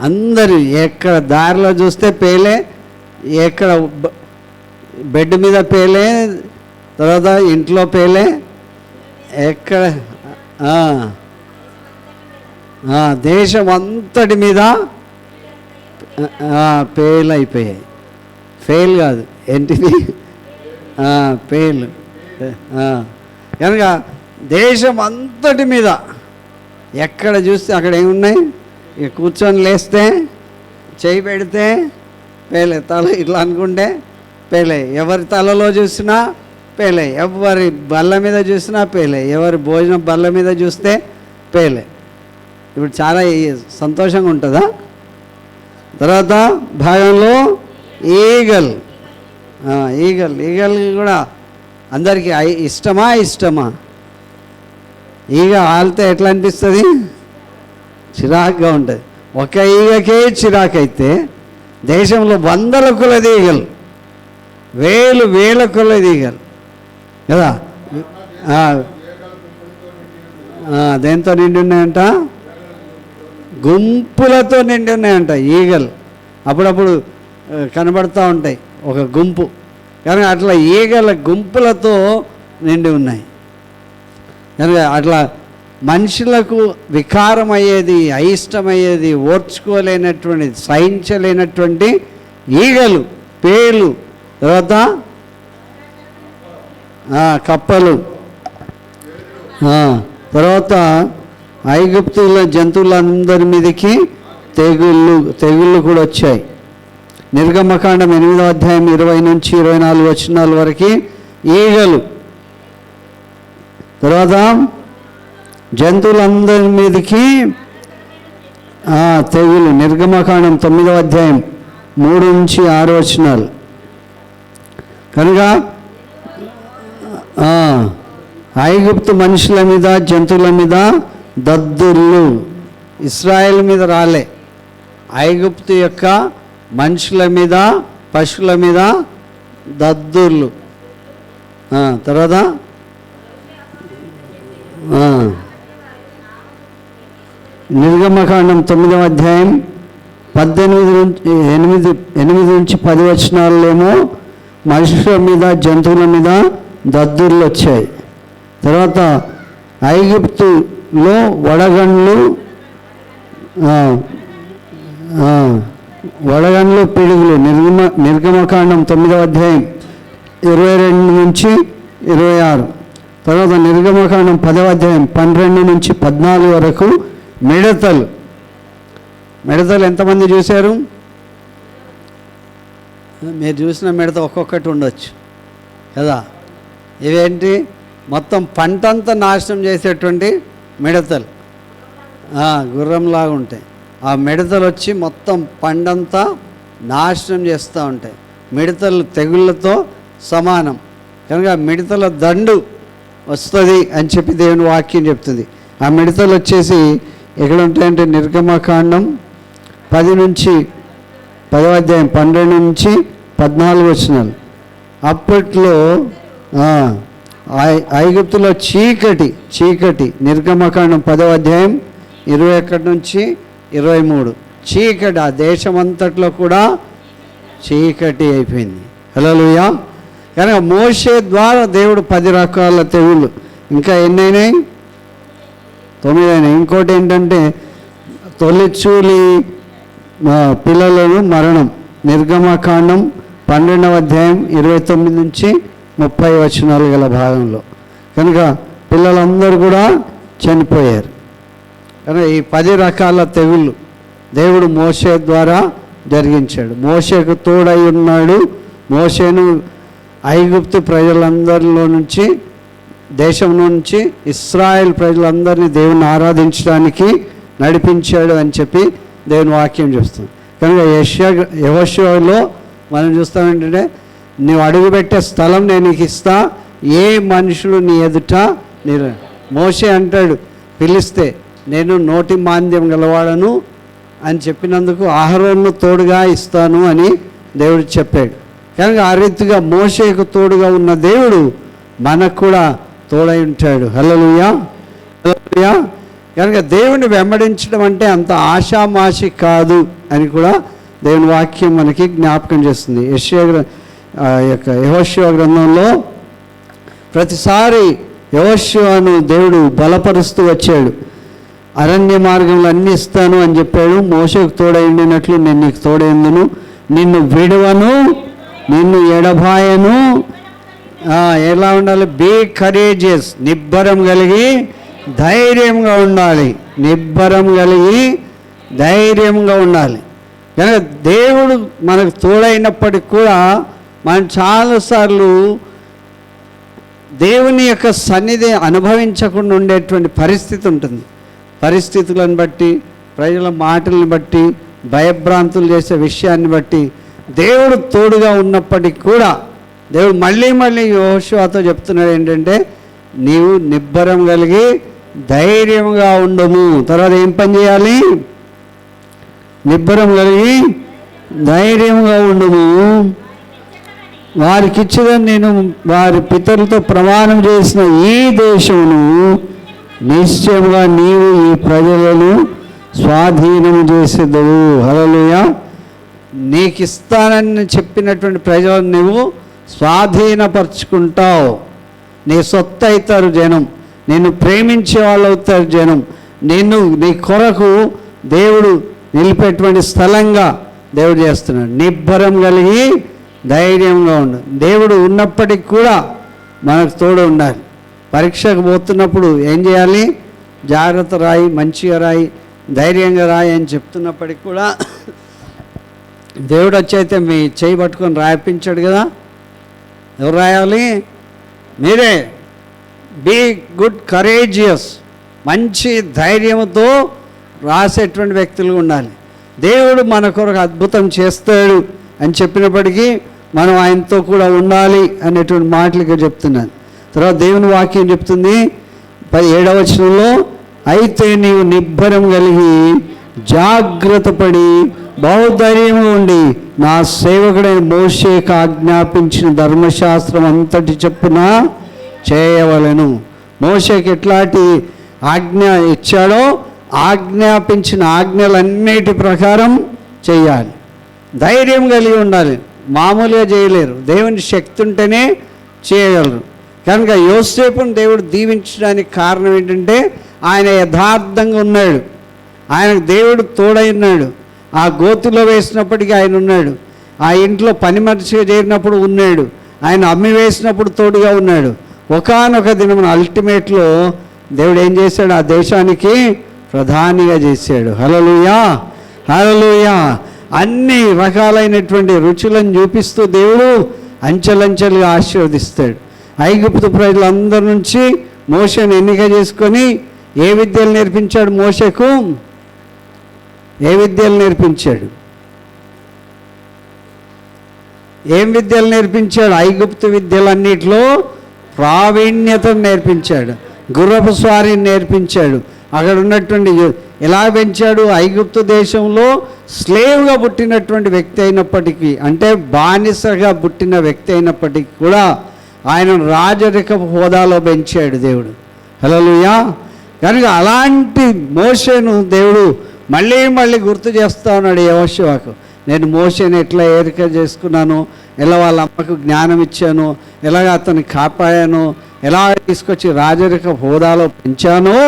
అందరూ ఎక్కడ దారిలో చూస్తే పేలే, ఎక్కడ బెడ్ మీద పేలే, తర్వాత ఇంట్లో పేలే, ఎక్కడ దేశం అంతటి మీద పేలైపోయాయి. ఫెయిల్ కాదు, ఏంటిది? పేలు. కనుక దేశం అంతటి మీద ఎక్కడ చూస్తే అక్కడ ఏమున్నాయి? ఇక కూర్చొని లేస్తే చేయి పెడితే పేలే, తల ఇట్లా అనుకుంటే పేలే, ఎవరి తలలో చూసినా పేలే, ఎవరి బల్ల మీద చూసినా పేలే, ఎవరి భోజనం బల్ల మీద చూస్తే పేలే. ఇప్పుడు చాలా సంతోషంగా ఉంటుందా? తర్వాత భాగంలో ఈగల్ కూడా అందరికీ ఇష్టమా? ఈగ ఆలితే ఎట్లా అనిపిస్తుంది? చిరాకుగా ఉంటుంది. ఒక ఈగకే చిరాకు అయితే దేశంలో 100 కొలది ఈగలు, వేల కొలది ఈగలు కదా. దేంతో నిండి ఉన్నాయంట? గుంపులతో నిండి ఉన్నాయంట ఈగలు. అప్పుడప్పుడు కనబడుతూ ఉంటాయి ఒక గుంపు. కానీ అట్లా ఈగల గుంపులతో నిండి ఉన్నాయి. కనుక అట్లా మనుషులకు వికారమయ్యేది, అయిష్టమయ్యేది, ఓర్చుకోలేనటువంటి, సహించలేనటువంటి ఈగలు, పేలు, తర్వాత కప్పలు, తర్వాత ఐగుప్తుల జంతువులందరి మీదకి తెగుళ్ళు కూడా వచ్చాయి. నిర్గమకాండం 8వ అధ్యాయం 20 నుంచి 24 వచనాల వరకు ఈగలు, తర్వాత జంతువులందరి మీదకి తెగులు. నిర్గమకాండం 9వ అధ్యాయం 3 నుంచి 6 వచనాలు. కనుక ఐగుప్తు మనుషుల మీద, జంతువుల మీద దద్దుర్లు. ఇశ్రాయేల్ మీద రాలే, ఐగుప్తు యొక్క మనుషుల మీద, పశువుల మీద దద్దుర్లు. తర్వాత నిర్గమకాండం 9వ అధ్యాయం 8 నుంచి 10 వచనాలేమో మనుషుల మీద, జంతువుల మీద దద్దుర్లు వచ్చాయి. తర్వాత ఐగుప్తులో వడగండ్లు, పిడుగులు. నిర్గమకాండం 9వ అధ్యాయం 22 నుంచి 26. తర్వాత నిర్గమకాండం 10వ అధ్యాయం 12 నుంచి 14 వరకు మిడతలు. మిడతలు ఎంతమంది చూశారు? మీరు చూసిన మిడత ఒక్కొక్కటి ఉండొచ్చు కదా. ఇవేంటి? మొత్తం పంటంతా నాశనం చేసేటువంటి మిడతలు, గుర్రంలాగా ఉంటాయి. ఆ మిడతలు వచ్చి మొత్తం పండంతా నాశనం చేస్తూ ఉంటాయి. మిడతలు తెగుళ్ళతో సమానం కనుక మిడతల దండు వస్తుంది అని చెప్పి దేవుని వాక్యం చెప్తుంది. ఆ మిడతలు వచ్చేసి ఎక్కడ ఉంటాయంటే నిర్గమకాండం 10 నుంచి 10వ అధ్యాయం 12 నుంచి 14 వచనాలు. అప్పట్లో ఐగుప్తులో చీకటి నిర్గమకాండం 10వ అధ్యాయం 21 నుంచి 23 చీకటి. ఆ దేశమంతట్లో కూడా చీకటి అయిపోయింది. హల్లెలూయా. కనుక మోషే ద్వారా దేవుడు 10 రకాల తెగుళ్ళు, ఇంకా ఎన్నైనాయి? 9 అయినాయి. ఇంకోటి ఏంటంటే తొలిచూలి పిల్లలను మరణం, నిర్గమకాండం 12వ అధ్యాయం 29 నుంచి 30 వచనాలు గల భాగంలో. కనుక పిల్లలందరూ కూడా చనిపోయారు. కనుక ఈ 10 రకాల తెగుళ్ళు దేవుడు మోషే ద్వారా జరిగించాడు. మోషేకు తోడై ఉన్నాడు. మోషేను ఐగుప్తు ప్రజలందరిలో నుంచి, దేశం నుంచి ఇశ్రాయేల్ ప్రజలందరినీ దేవుని ఆరాధించడానికి నడిపించాడు అని చెప్పి దేవుని వాక్యం చూస్తాం. కనుక యెహోషువలో మనం చూస్తాం ఏంటంటే, నువ్వు అడుగుపెట్టే స్థలం నేను నీకు ఇస్తా, ఏ మనుషులు నీ ఎదుట మోషే అంటాడు పిలిస్తే నేను నోటి మాంద్యం గలవాడను అని చెప్పినందుకు అహరోనును తోడుగా ఇస్తాను అని దేవుడు చెప్పాడు. కనుక ఆ రీతిగా మోషేకు తోడుగా ఉన్న దేవుడు మనకు కూడా తోడై ఉంటాడు. హల్లెలూయా. హల్లెలూయా. కనుక దేవుని వెంబడించడం అంటే అంత ఆషామాషి కాదు అని కూడా దేవుని వాక్యం మనకి జ్ఞాపకం చేస్తుంది. యెహోషువ గ్రంథంలో ప్రతిసారి యెహోషువను దేవుడు బలపరుస్తూ వచ్చాడు. అరణ్య మార్గంలో అన్ని ఇస్తాను అని చెప్పాడు. మోషేకు తోడైండినట్లు నేను నీకు తోడైందును, నిన్ను విడవను, నిన్ను ఎడబాయను. ఎలా ఉండాలి? బీ కరేజియస్, నిబ్బరం కలిగి ధైర్యంగా ఉండాలి. నిబ్బరం కలిగి ధైర్యంగా ఉండాలి. కనుక దేవుడు మనకు తోడైనప్పటికి కూడా మనం చాలాసార్లు దేవుని యొక్క సన్నిధి అనుభవించకుండా ఉండేటువంటి పరిస్థితి ఉంటుంది. పరిస్థితులను బట్టి, ప్రజల మాటలను బట్టి, భయభ్రాంతులు చేసే విషయాన్ని బట్టి దేవుడు తోడుగా ఉన్నప్పటికీ కూడా దేవుడు మళ్ళీ యెహోషువతో చెప్తున్నాడు ఏంటంటే, నీవు నిబ్బరం కలిగి ధైర్యంగా ఉండము. తర్వాత ఏం పని చేయాలి? నిబ్బరం కలిగి ధైర్యంగా ఉండము. వారికి ఇచ్చేదని నేను వారి పితరులతో ప్రమాణం చేసిన ఈ దేశమును నిశ్చయముగా నీవు ఈ ప్రజలను స్వాధీనం చేసేదవు. హల్లెలూయా. నీకు ఇస్తానని చెప్పినటువంటి ప్రజలను నువ్వు స్వాధీనపరుచుకుంటావు. నీ సొత్తు అవుతారు జనం, నిన్ను ప్రేమించే వాళ్ళు అవుతారు జనం. నీ కొరకు దేవుడు నిలిపేటువంటి స్థలంగా దేవుడు చేస్తున్నాడు. నిబ్బరం కలిగి ధైర్యంగా ఉండు. దేవుడు ఉన్నప్పటికి కూడా మనకు తోడు ఉండాలి. పరీక్షకు పోతున్నప్పుడు ఏం చేయాలి? జాగ్రత్త రాయి, మంచిగా రాయి, ధైర్యంగా రాయి అని చెప్తున్నప్పటికి కూడా దేవుడు వచ్చైతే మీ చేయి పట్టుకొని రాయిపించాడు కదా. ఎవరు రాయాలి? మీరే. బీ గుడ్ కరేజియస్, మంచి ధైర్యంతో రాసేటువంటి వ్యక్తులు ఉండాలి. దేవుడు మన కొరకు అద్భుతం చేస్తాడు అని చెప్పినప్పటికీ మనం ఆయనతో కూడా ఉండాలి అనేటువంటి మాటలుగా చెప్తున్నాను. తర్వాత దేవుని వాక్యం చెప్తుంది 17వ వచనంలో, అయితే నీవు నిబ్బరం కలిగి జాగ్రత్త పడి బహుధైర్యంగా ఉండి నా సేవకుడైన మోషేకు ఆజ్ఞాపించిన ధర్మశాస్త్రం అంతటి చొప్పున చేయవలెను. మోషేకి ఎట్లాంటి ఆజ్ఞ ఇచ్చాడో ఆజ్ఞాపించిన ఆజ్ఞలన్నిటి ప్రకారం చేయాలి. ధైర్యం కలిగి ఉండాలి. మామూలుగా చేయలేరు, దేవుని శక్తి ఉంటేనే చేయగలరు. కనుక యోసేపును దేవుడు దీవించడానికి కారణం ఏంటంటే ఆయన యథార్థంగా ఉన్నాడు. ఆయనకు దేవుడు తోడై ఉన్నాడు. ఆ గోతిలో వేసినప్పటికీ ఆయన ఉన్నాడు. ఆ ఇంట్లో పని మనిషిగా చేరినప్పుడు ఉన్నాడు. ఆయన అమ్మి వేసినప్పుడు తోడుగా ఉన్నాడు. ఒకానొక దినమున అల్టిమేట్లో దేవుడు ఏం చేశాడు? ఆ దేశానికి ప్రధానిగా చేశాడు. హల్లెలూయా, హల్లెలూయా. అన్ని రకాలైనటువంటి రుచులను చూపిస్తూ దేవుడు అంచెలంచెలుగా ఆశీర్వదిస్తాడు. ఐగుప్తు ప్రజలందరి నుంచి మోషేను ఎన్నిక చేసుకొని ఏ విద్యలు నేర్పించాడు? మోషేకు ఏ విద్యలు నేర్పించాడు? ఏం విద్యలు నేర్పించాడు? ఐగుప్తు విద్యలన్నిటిలో ప్రావీణ్యతను నేర్పించాడు. గుర్రపు స్వారీని నేర్పించాడు. అక్కడ ఉన్నటువంటి ఎలా పెంచాడు? ఐగుప్తు దేశంలో స్లేవ్గా పుట్టినటువంటి వ్యక్తి అయినప్పటికీ, అంటే బానిసగా పుట్టిన వ్యక్తి అయినప్పటికీ కూడా ఆయన రాజరిక హోదాలో పెంచాడు దేవుడు. హల్లెలూయా. కనుక అలాంటి మోషేను దేవుడు మళ్ళీ మళ్ళీ గుర్తు చేస్తూ ఉన్నాడు యెహోషువకు. నేను మోషేని ఎట్లా ఏరిక చేసుకున్నాను, ఎలా వాళ్ళ అమ్మకు జ్ఞానం ఇచ్చాను, ఎలాగ అతన్ని కాపాడాను, ఎలా తీసుకొచ్చి రాజరిక హోదాలో పెంచానో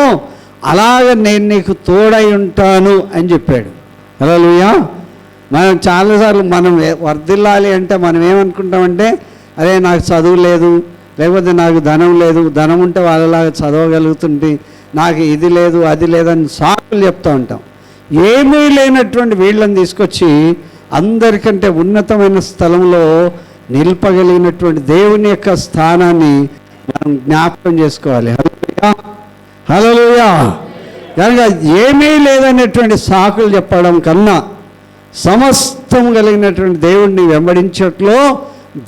అలాగ నేను నీకు తోడై ఉంటాను అని చెప్పాడు. హల్లెలూయా. మనం చాలాసార్లు మనం వర్ధిల్లాలి అంటే మనం ఏమనుకుంటామంటే, అరే నాకు చదువు లేదు, లేకపోతే నాకు ధనం లేదు, ధనం ఉంటే వాళ్ళలాగా చదవగలుగుతుంటే, నాకు ఇది లేదు అది లేదని సాకులు చెప్తూ ఉంటాం. ఏమీ లేనటువంటి వీళ్ళని తీసుకొచ్చి అందరికంటే ఉన్నతమైన స్థలంలో నిలపగలిగినటువంటి దేవుని యొక్క స్థానాన్ని మనం జ్ఞాపకం చేసుకోవాలి. హల్లెలూయా, హల్లెలూయా. కనుక ఏమీ లేదనేటువంటి సాకులు చెప్పడం కన్నా సమస్తం కలిగినటువంటి దేవుడిని వెంబడించట్లో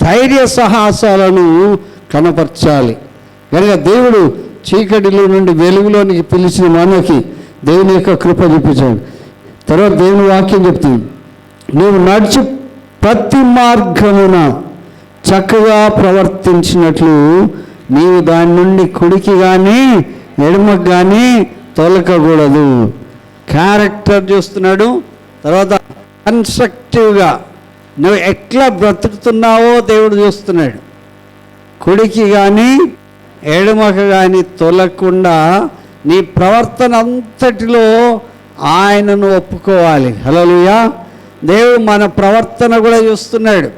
ధైర్య సాహసాలను కనపరచాలి. కనుక దేవుడు చీకటిలో నుండి వెలుగులోనికి పిలిచిన మనకి దేవుని యొక్క కృప చూపించాడు. తర్వాత దేవుని వాక్యం చెప్తుంది, నువ్వు నడుచు ప్రతి మార్గమున చక్కగా ప్రవర్తించినట్లు నీవు దాని నుండి కుడికి కానీ ఎడమకు కానీ తొలకకూడదు. క్యారెక్టర్ చూస్తున్నాడు. తర్వాత కన్స్ట్రక్టివ్గా నువ్వు ఎట్లా బ్రతుకుతున్నావో దేవుడు చూస్తున్నాడు. కుడికి కానీ ఎడమకు కానీ తొలగకుండా నీ ప్రవర్తన అంతటిలో ఆయనను ఒప్పుకోవాలి. హల్లెలూయా. దేవుడు మన ప్రవర్తన కూడా చూస్తున్నాడు.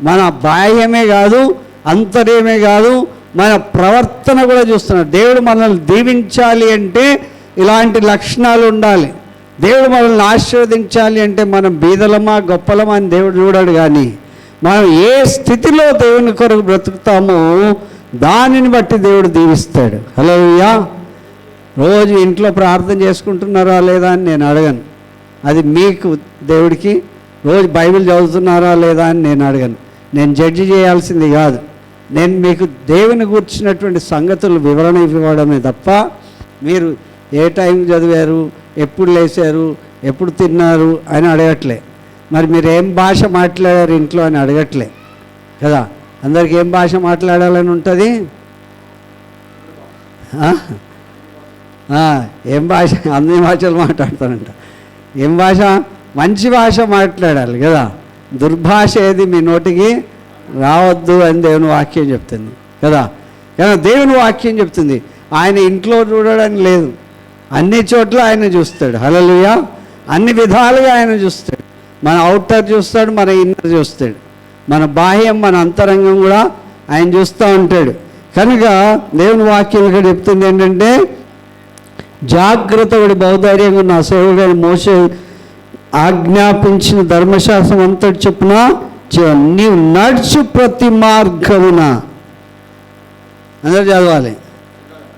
మన బాహ్యమే కాదు, అంతర్యమే కాదు, మన ప్రవర్తన కూడా చూస్తున్నాడు. దేవుడు మనల్ని దీవించాలి అంటే ఇలాంటి లక్షణాలు ఉండాలి. దేవుడు మనల్ని ఆశీర్వదించాలి అంటే మనం బీదలమా గొప్పలమా అని దేవుడు చూడాడు. కానీ మనం ఏ స్థితిలో దేవుని కొరకు బ్రతుకుతామో దానిని బట్టి దేవుడు దీవిస్తాడు. హల్లెలూయా. రోజు ఇంట్లో ప్రార్థన చేసుకుంటున్నారా లేదా అని నేను అడగను. అది మీకు దేవుడికి. రోజు బైబిల్ చదువుతున్నారా లేదా అని నేను అడగను. నేను జడ్జి చేయాల్సింది కాదు. నేను మీకు దేవుని గురించినటువంటి సంగతులు వివరణ ఇవ్వడమే తప్ప మీరు ఏ టైం చదివారు, ఎప్పుడు లేచారు, ఎప్పుడు తిన్నారు అని అడగట్లే. మరి మీరు ఏం భాష మాట్లాడారు ఇంట్లో అని అడగట్లే కదా. అందరికి ఏం భాష మాట్లాడాలని ఉంటుంది? ఏం భాష? అన్ని భాషలు మాట్లాడతానంట. ఏం భాష? మంచి భాష మాట్లాడాలి కదా. దుర్భాష ఏది మీ నోటికి రావద్దు అని దేవుని వాక్యం చెప్తుంది కదా. కానీ దేవుని వాక్యం చెప్తుంది ఆయన ఇంట్లో చూడడానికి లేదు, అన్ని చోట్ల ఆయన చూస్తాడు. హల్లెలూయా. అన్ని విధాలుగా ఆయన చూస్తాడు. మన అవుటర్ చూస్తాడు, మన ఇన్నర్ చూస్తాడు, మన బాహ్యం మన అంతరంగం కూడా ఆయన చూస్తూ ఉంటాడు. కనుక దేవుని వాక్యం ఇక్కడ చెప్తుంది ఏంటంటే, జాగ్రత్త పడి బహుధైర్యంగా ఉన్న సేవకుడైన మోషే ఆజ్ఞాపించిన ధర్మశాస్త్రం అంతటి చొప్పున నీవు నడుచు ప్రతి మార్గమున. అందరూ చదవాలి.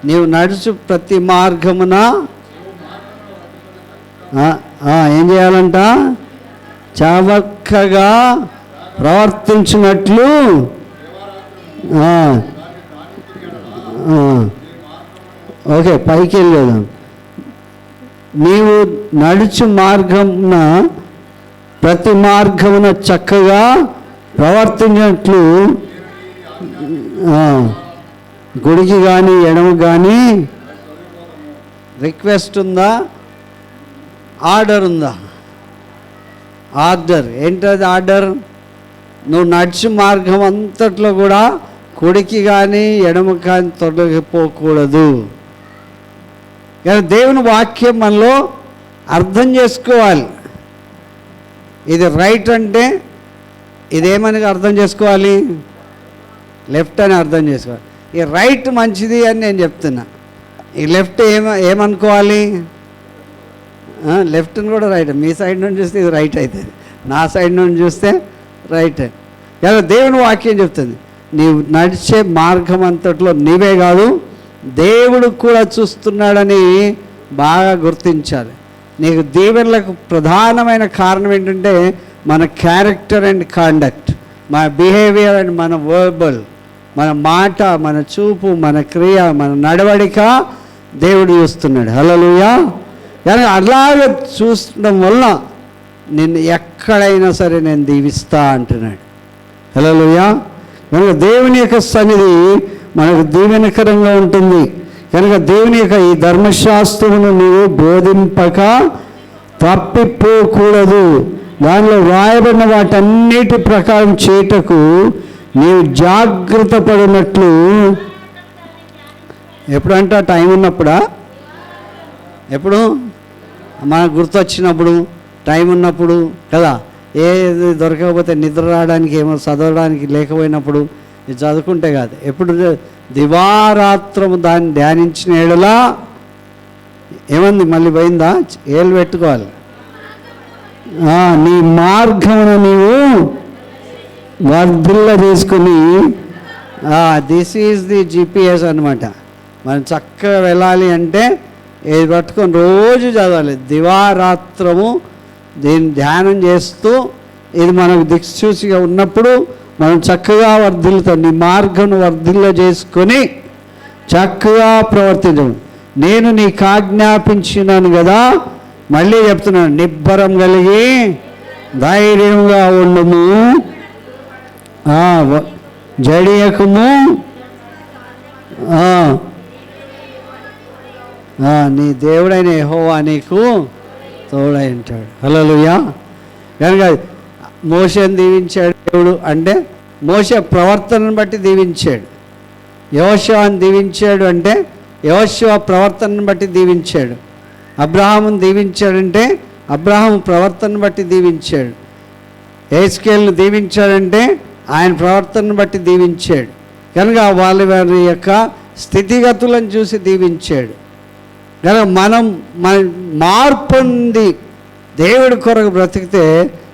నీవు నడుచు ప్రతి మార్గమున ఏం చేయాలంట? చవకగా ప్రవర్తించినట్లు. ఓకే, పైకి వెళ్ళేదాం. నీవు నడుచు మార్గమున ప్రతి మార్గమున చక్కగా ప్రవర్తించినట్లు గుడికి కానీ ఎడమ కానీ. రిక్వెస్ట్ ఉందా? ఆర్డర్ ఉందా? ఆర్డర్ ఏంటది? ఆర్డర్ నువ్వు నడిచి మార్గం అంతట్లో కూడా కుడికి కానీ ఎడమ కానీ తొలగిపోకూడదు. కానీ దేవుని వాక్యం మనలో అర్థం చేసుకోవాలి. ఇది రైట్ అంటే ఇదేమని అర్థం చేసుకోవాలి? లెఫ్ట్ అని అర్థం చేసుకోవాలి. ఈ రైట్ మంచిది అని నేను చెప్తున్నా. ఈ లెఫ్ట్ ఏమనుకోవాలి? లెఫ్ట్ని కూడా రైట్. మీ సైడ్ నుండి చూస్తే ఇది రైట్ అవుతుంది, నా సైడ్ నుండి చూస్తే రైట్. ఇలా దేవుని వాక్యం చెప్తుంది, నీవు నడిచే మార్గం అంతట్లో నీవే కాదు దేవుడు కూడా చూస్తున్నాడని బాగా గుర్తించాలి. నీకు దీవెనలకు ప్రధానమైన కారణం ఏంటంటే మన క్యారెక్టర్ అండ్ కాండక్ట్, మన బిహేవియర్ అండ్ మన వర్బల్, మన మాట, మన చూపు, మన క్రియ, మన నడవడిక దేవుడు చూస్తున్నాడు. హల్లెలూయా. కానీ అలాగే చూడడం వల్ల నిన్ను ఎక్కడైనా సరే నేను దీవిస్తా అంటున్నాడు. హల్లెలూయా. కనుక దేవుని యొక్క సన్నిధి మనకు దీవెనకరంగా ఉంటుంది. కనుక దేవుని యొక్క ఈ ధర్మశాస్త్రమును నీవు బోధింపక తప్పిపోకూడదు. దానిలో వ్రాయబడిన వాటన్నిటి ప్రకారం చేయుటకు నీవు జాగ్రత్త పడినట్లు. ఎప్పుడంటే టైం ఉన్నప్పుడా? ఎప్పుడు? మనకు గుర్తొచ్చినప్పుడు, టైం ఉన్నప్పుడు కదా. ఏది దొరకకపోతే నిద్ర రావడానికి, ఏమో చదవడానికి లేకపోయినప్పుడు ఇది చదువుకుంటే కాదు. ఎప్పుడు దివారాత్రము దాన్ని ధ్యానించిన ఏడులా ఏమంది? మళ్ళీ పోయిందా? ఏళ్ళు పెట్టుకోవాలి. నీ మార్గమున నీవు వర్ధిల్ల చేసుకుని, దిస్ ఈజ్ ది GPS అనమాట. మనం చక్కగా వెళ్ళాలి అంటే ఇది పట్టుకొని రోజు చదవాలి. దివారాత్రము దీన్ని ధ్యానం చేస్తూ ఇది మనకు దిక్సూచిగా ఉన్నప్పుడు మనం చక్కగా వర్ధిల్లుతాం. నీ మార్గం వర్ధిల్ల చేసుకొని చక్కగా ప్రవర్తించడం. నేను నీకు ఆజ్ఞాపించినాను కదా, మళ్ళీ చెప్తున్నాను, నిబ్బరం కలిగి ధైర్యంగా ఉండము, జడియకము, నీ దేవుడైన యెహోవా నీకు తోడై ఉంటాడు. హల్లెలూయా. కనుక మోషేని దీవించాడు దేవుడు అంటే మోషే ప్రవర్తనను బట్టి దీవించాడు. యెహోషువని దీవించాడు అంటే యెహోషువ ప్రవర్తనను బట్టి దీవించాడు. అబ్రహామును దీవించాడంటే అబ్రహాము ప్రవర్తనను బట్టి దీవించాడు. యెహెజ్కేలును దీవించాడంటే ఆయన ప్రవర్తనను బట్టి దీవించాడు. కనుక వారి యొక్క స్థితిగతులను చూసి దీవించాడు. కనుక మన మార్పు ఉంది. దేవుడి కొరకు బ్రతికితే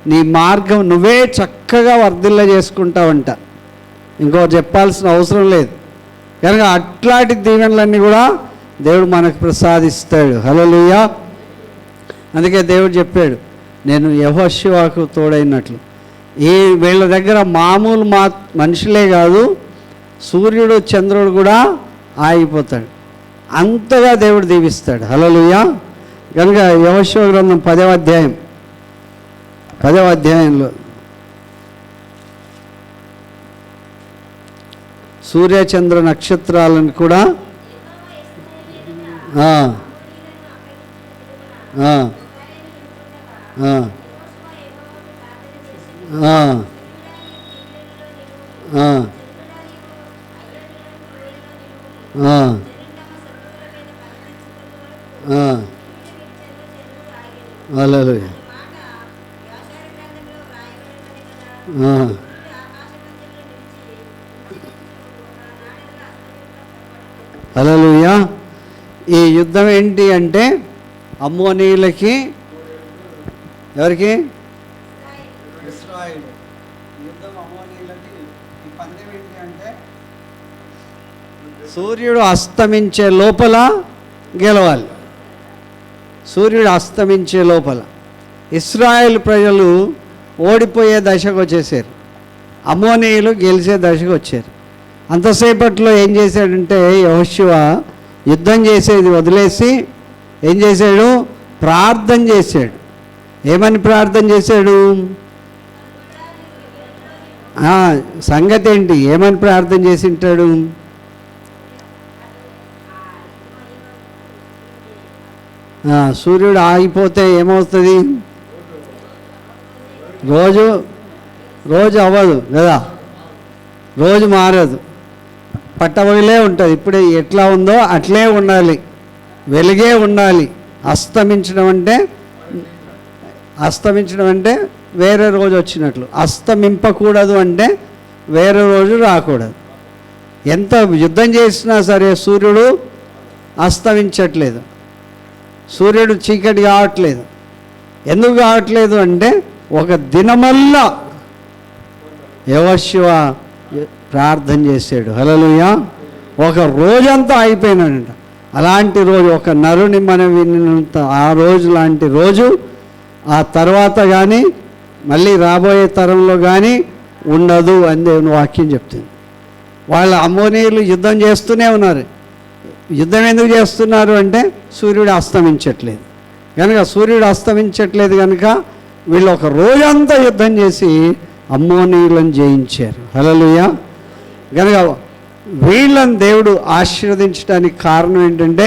నీ మార్గం నువ్వే చక్కగా వర్ధిల్ల చేసుకుంటావంట. ఇంకో చెప్పాల్సిన అవసరం లేదు. కనుక అట్లాంటి దీవెనలన్నీ కూడా దేవుడు మనకు ప్రసాదిస్తాడు. హల్లెలూయా. అందుకే దేవుడు చెప్పాడు, నేను యెహోషువకు తోడైనట్లు. ఈ వీళ్ళ దగ్గర మామూలు మనుషులే కాదు, సూర్యుడు చంద్రుడు కూడా ఆగిపోతాడు. అంతగా దేవుడు దీవిస్తాడు. హల్లెలూయా. కనుక యెహోషువ గ్రంథం 10వ అధ్యాయంలో సూర్యచంద్ర నక్షత్రాలను కూడా హల్లెలూయా. హల్లెలూయా. ఈ యుద్ధం ఏంటి అంటే అమ్మోనీయులకి, ఎవరికి? ఇశ్రాయేలు. యుద్ధం అమ్మోనీయులకి. ఈ పందెం ఏంటి అంటే సూర్యుడు అస్తమించే లోపల గెలవాలి. సూర్యుడు అస్తమించే లోపల. ఇశ్రాయేలు ప్రజలు ఓడిపోయే దశకు వచ్చేసారు, అమ్మోనీయులు గెలిచే దశకు వచ్చారు. అంతసేపట్లో ఏం చేశాడంటే యెహోషువ యుద్ధం చేసేది వదిలేసి ఏం చేశాడు? ప్రార్థన చేశాడు. ఏమని ప్రార్థన చేశాడు? సంగతి ఏంటి? ఏమని ప్రార్థన చేసి ఉంటాడు? సూర్యుడు ఆగిపోతే ఏమవుతుంది? రోజు అవ్వదు కదా, రోజు మారదు, పట్టవగిలే ఉంటుంది. ఇప్పుడు ఎట్లా ఉందో అట్లే ఉండాలి, వెలుగే ఉండాలి. అస్తమించడం అంటే వేరే రోజు వచ్చినట్లు. అస్తమింపకూడదు అంటే వేరే రోజు రాకూడదు. ఎంత యుద్ధం చేసినా సరే సూర్యుడు అస్తమించట్లేదు, సూర్యుడు చీకటి కావట్లేదు. ఎందుకు కావట్లేదు అంటే ఒక దినమల్లా యెహోషువ ప్రార్థన చేశాడు. హల్లెలూయా. ఒక రోజంతా అయిపోయినాడంట. అలాంటి రోజు, ఒక నరుని మనం విన్నంత ఆ రోజు లాంటి రోజు ఆ తర్వాత కానీ మళ్ళీ రాబోయే తరంలో కానీ ఉండదు అని దేవుని వాక్యం చెప్తుంది. వాళ్ళ అమ్మోనీయులు యుద్ధం చేస్తూనే ఉన్నారు. యుద్ధం ఎందుకు చేస్తున్నారు అంటే సూర్యుడు అస్తమించట్లేదు కనుక, సూర్యుడు అస్తమించట్లేదు కనుక వీళ్ళు ఒక రోజంతా యుద్ధం చేసి అమ్మోనీయులను జయించారు. హల్లెలూయా. కనుక వీళ్ళని దేవుడు ఆశీర్వదించడానికి కారణం ఏంటంటే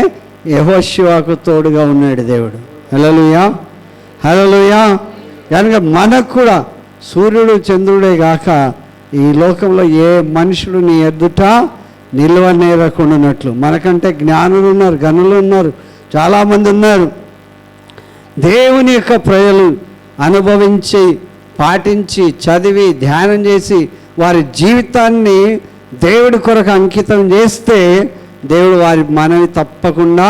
యెహోషువకు తోడుగా ఉన్నాడు దేవుడు. హల్లెలూయా, హల్లెలూయా. కనుక మనకు కూడా సూర్యుడు చంద్రుడే గాక ఈ లోకంలో ఏ మనుషుడు నీ ఎదుట నిల్వనేరకుండానట్లు. మనకంటే జ్ఞానులు ఉన్నారు, గనులు ఉన్నారు, చాలామంది ఉన్నారు. దేవుని యొక్క ప్రజలు అనుభవించి, పాటించి, చదివి, ధ్యానం చేసి వారి జీవితాన్ని దేవుడి కొరకు అంకితం చేస్తే దేవుడు వారి మనవి తప్పకుండా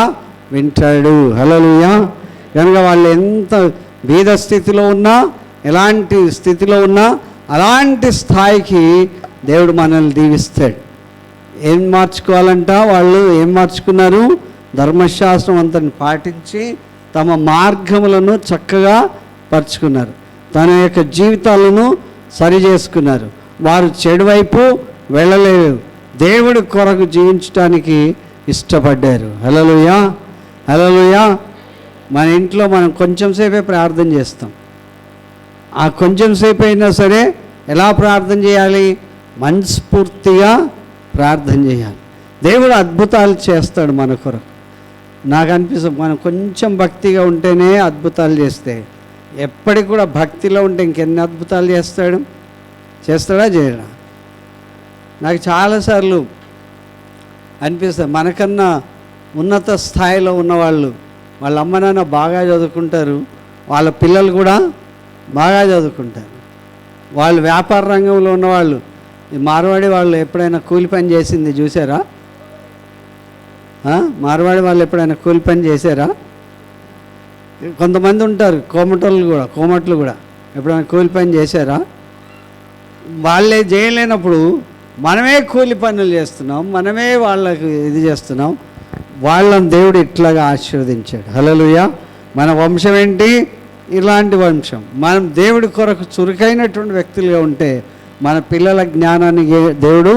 వింటాడు. హల్లెలూయా. కనుక వాళ్ళు ఎంత బీద స్థితిలో ఉన్నా, ఎలాంటి స్థితిలో ఉన్నా అలాంటి స్థాయికి దేవుడు మనల్ని దీవిస్తాడు. ఏం మార్చుకోవాలంట? వాళ్ళు ఏం మార్చుకున్నారు? ధర్మశాస్త్రం అంతని పాటించి తమ మార్గములను చక్కగా పరుచుకున్నారు, తన యొక్క జీవితాలను సరి చేసుకున్నారు. వారు చెడువైపు వెళ్ళలేదు, దేవుడి కొరకు జీవించడానికి ఇష్టపడ్డారు. హల్లెలూయా, హల్లెలూయా. మన ఇంట్లో మనం కొంచెం సేపే ప్రార్థన చేస్తాం. ఆ కొంచెం సేపు అయినా సరే ఎలా ప్రార్థన చేయాలి? మనస్ఫూర్తిగా ప్రార్థన చేయాలి. దేవుడు అద్భుతాలు చేస్తాడు మన కొరకు. నాకు అనిపిస్తుంది మనం కొంచెం భక్తిగా ఉంటేనే అద్భుతాలు చేస్తే, ఎప్పటికి కూడా భక్తిలో ఉంటే ఇంకెన్ని అద్భుతాలు చేస్తాడా చేయడా? నాకు చాలాసార్లు అనిపిస్తుంది మనకన్నా ఉన్నత స్థాయిలో ఉన్నవాళ్ళు, వాళ్ళ అమ్మ నాన్న బాగా చదువుకుంటారు, వాళ్ళ పిల్లలు కూడా బాగా చదువుకుంటారు. వాళ్ళు వ్యాపార రంగంలో ఉన్నవాళ్ళు, ఈ మార్వాడి వాళ్ళు ఎప్పుడైనా కూలి పని చేసింది చూసారా? మార్వాడి వాళ్ళు ఎప్పుడైనా కూలి పని చేశారా? కొంతమంది ఉంటారు కోమట్లు కూడా ఎప్పుడైనా కూలి పని చేశారా? వాళ్ళే చేయలేనప్పుడు మనమే కూలి పనులు చేస్తున్నాం, మనమే వాళ్ళకి ఇది చేస్తున్నాం. వాళ్ళని దేవుడు ఇట్లాగా ఆశీర్వదించాడు. హల్లెలూయా. మన వంశం ఏంటి? ఇలాంటి వంశం. మనం దేవుడి కొరకు చురుకైనటువంటి వ్యక్తులుగా ఉంటే మన పిల్లల జ్ఞానాన్ని దేవుడు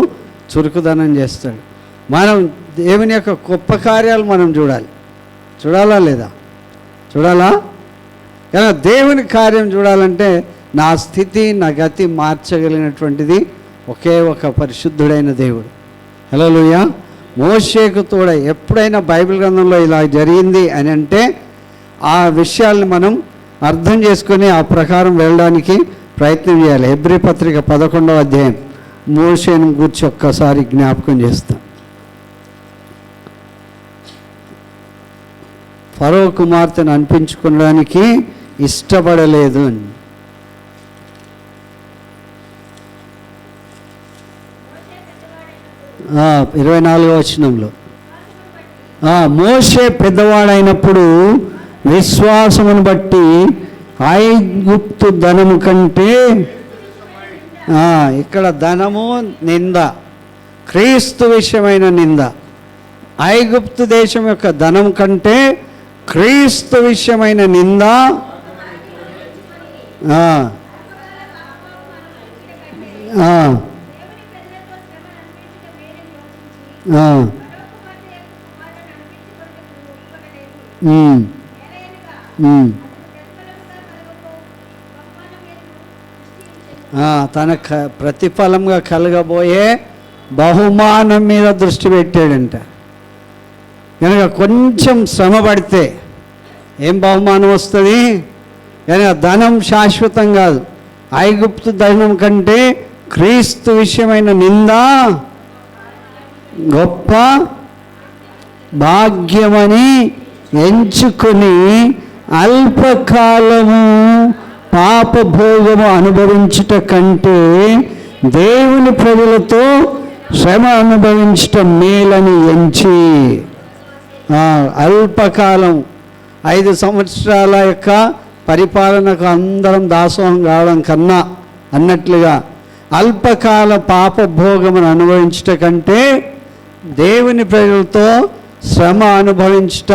చురుకుదనం చేస్తాడు. మనం దేవుని యొక్క గొప్ప కార్యాలు మనం చూడాలా లేదా? చూడాలా? కానీ దేవుని కార్యం చూడాలంటే నా స్థితి, నా గతి మార్చగలిగినటువంటిది ఒకే ఒక పరిశుద్ధుడైన దేవుడు. హల్లెలూయా. మోషేకు తోడ ఎప్పుడైనా బైబిల్ గ్రంథంలో ఇలా జరిగింది అని అంటే ఆ విషయాల్ని మనం అర్థం చేసుకొని ఆ ప్రకారం వెళ్ళడానికి ప్రయత్నం చేయాలి. హెబ్రీ పత్రిక 11వ అధ్యాయం మోషేను గురించి ఒక్కసారి జ్ఞాపకం చేస్తాం. ఫరో కుమార్తెను అనిపించుకోవడానికి ఇష్టపడలేదు అని. ఆ 24వ వచనంలో మోషే పెద్దవాడైనప్పుడు విశ్వాసమును బట్టి ఐగుప్తు ధనము కంటే, ఇక్కడ ధనము నింద, క్రీస్తు విషయమైన నింద. ఐగుప్తు దేశం యొక్క ధనం కంటే క్రీస్తు విషయమైన నింద తన ప్రతిఫలంగా కలగబోయే బహుమానం మీద దృష్టి పెట్టాడంట. కనుక కొంచెం శ్రమ పడితే ఏం బహుమానం వస్తుంది? కనుక ధనం శాశ్వతం కాదు. ఐగుప్తు ధనం కంటే క్రీస్తు విషయమైన నింద గొప్ప భాగ్యమని ఎంచుకొని అల్పకాలము పాపభోగము అనుభవించుట కంటే దేవుని ప్రజలతో శ్రమ అనుభవించటం మేలని ఎంచి అల్పకాలం 5 సంవత్సరాల యొక్క పరిపాలనకు అందరం దాసోహం కావడం కన్నా అన్నట్లుగా అల్పకాల పాపభోగమును అనుభవించుట కంటే దేవుని ప్రజలతో శ్రమ అనుభవించుట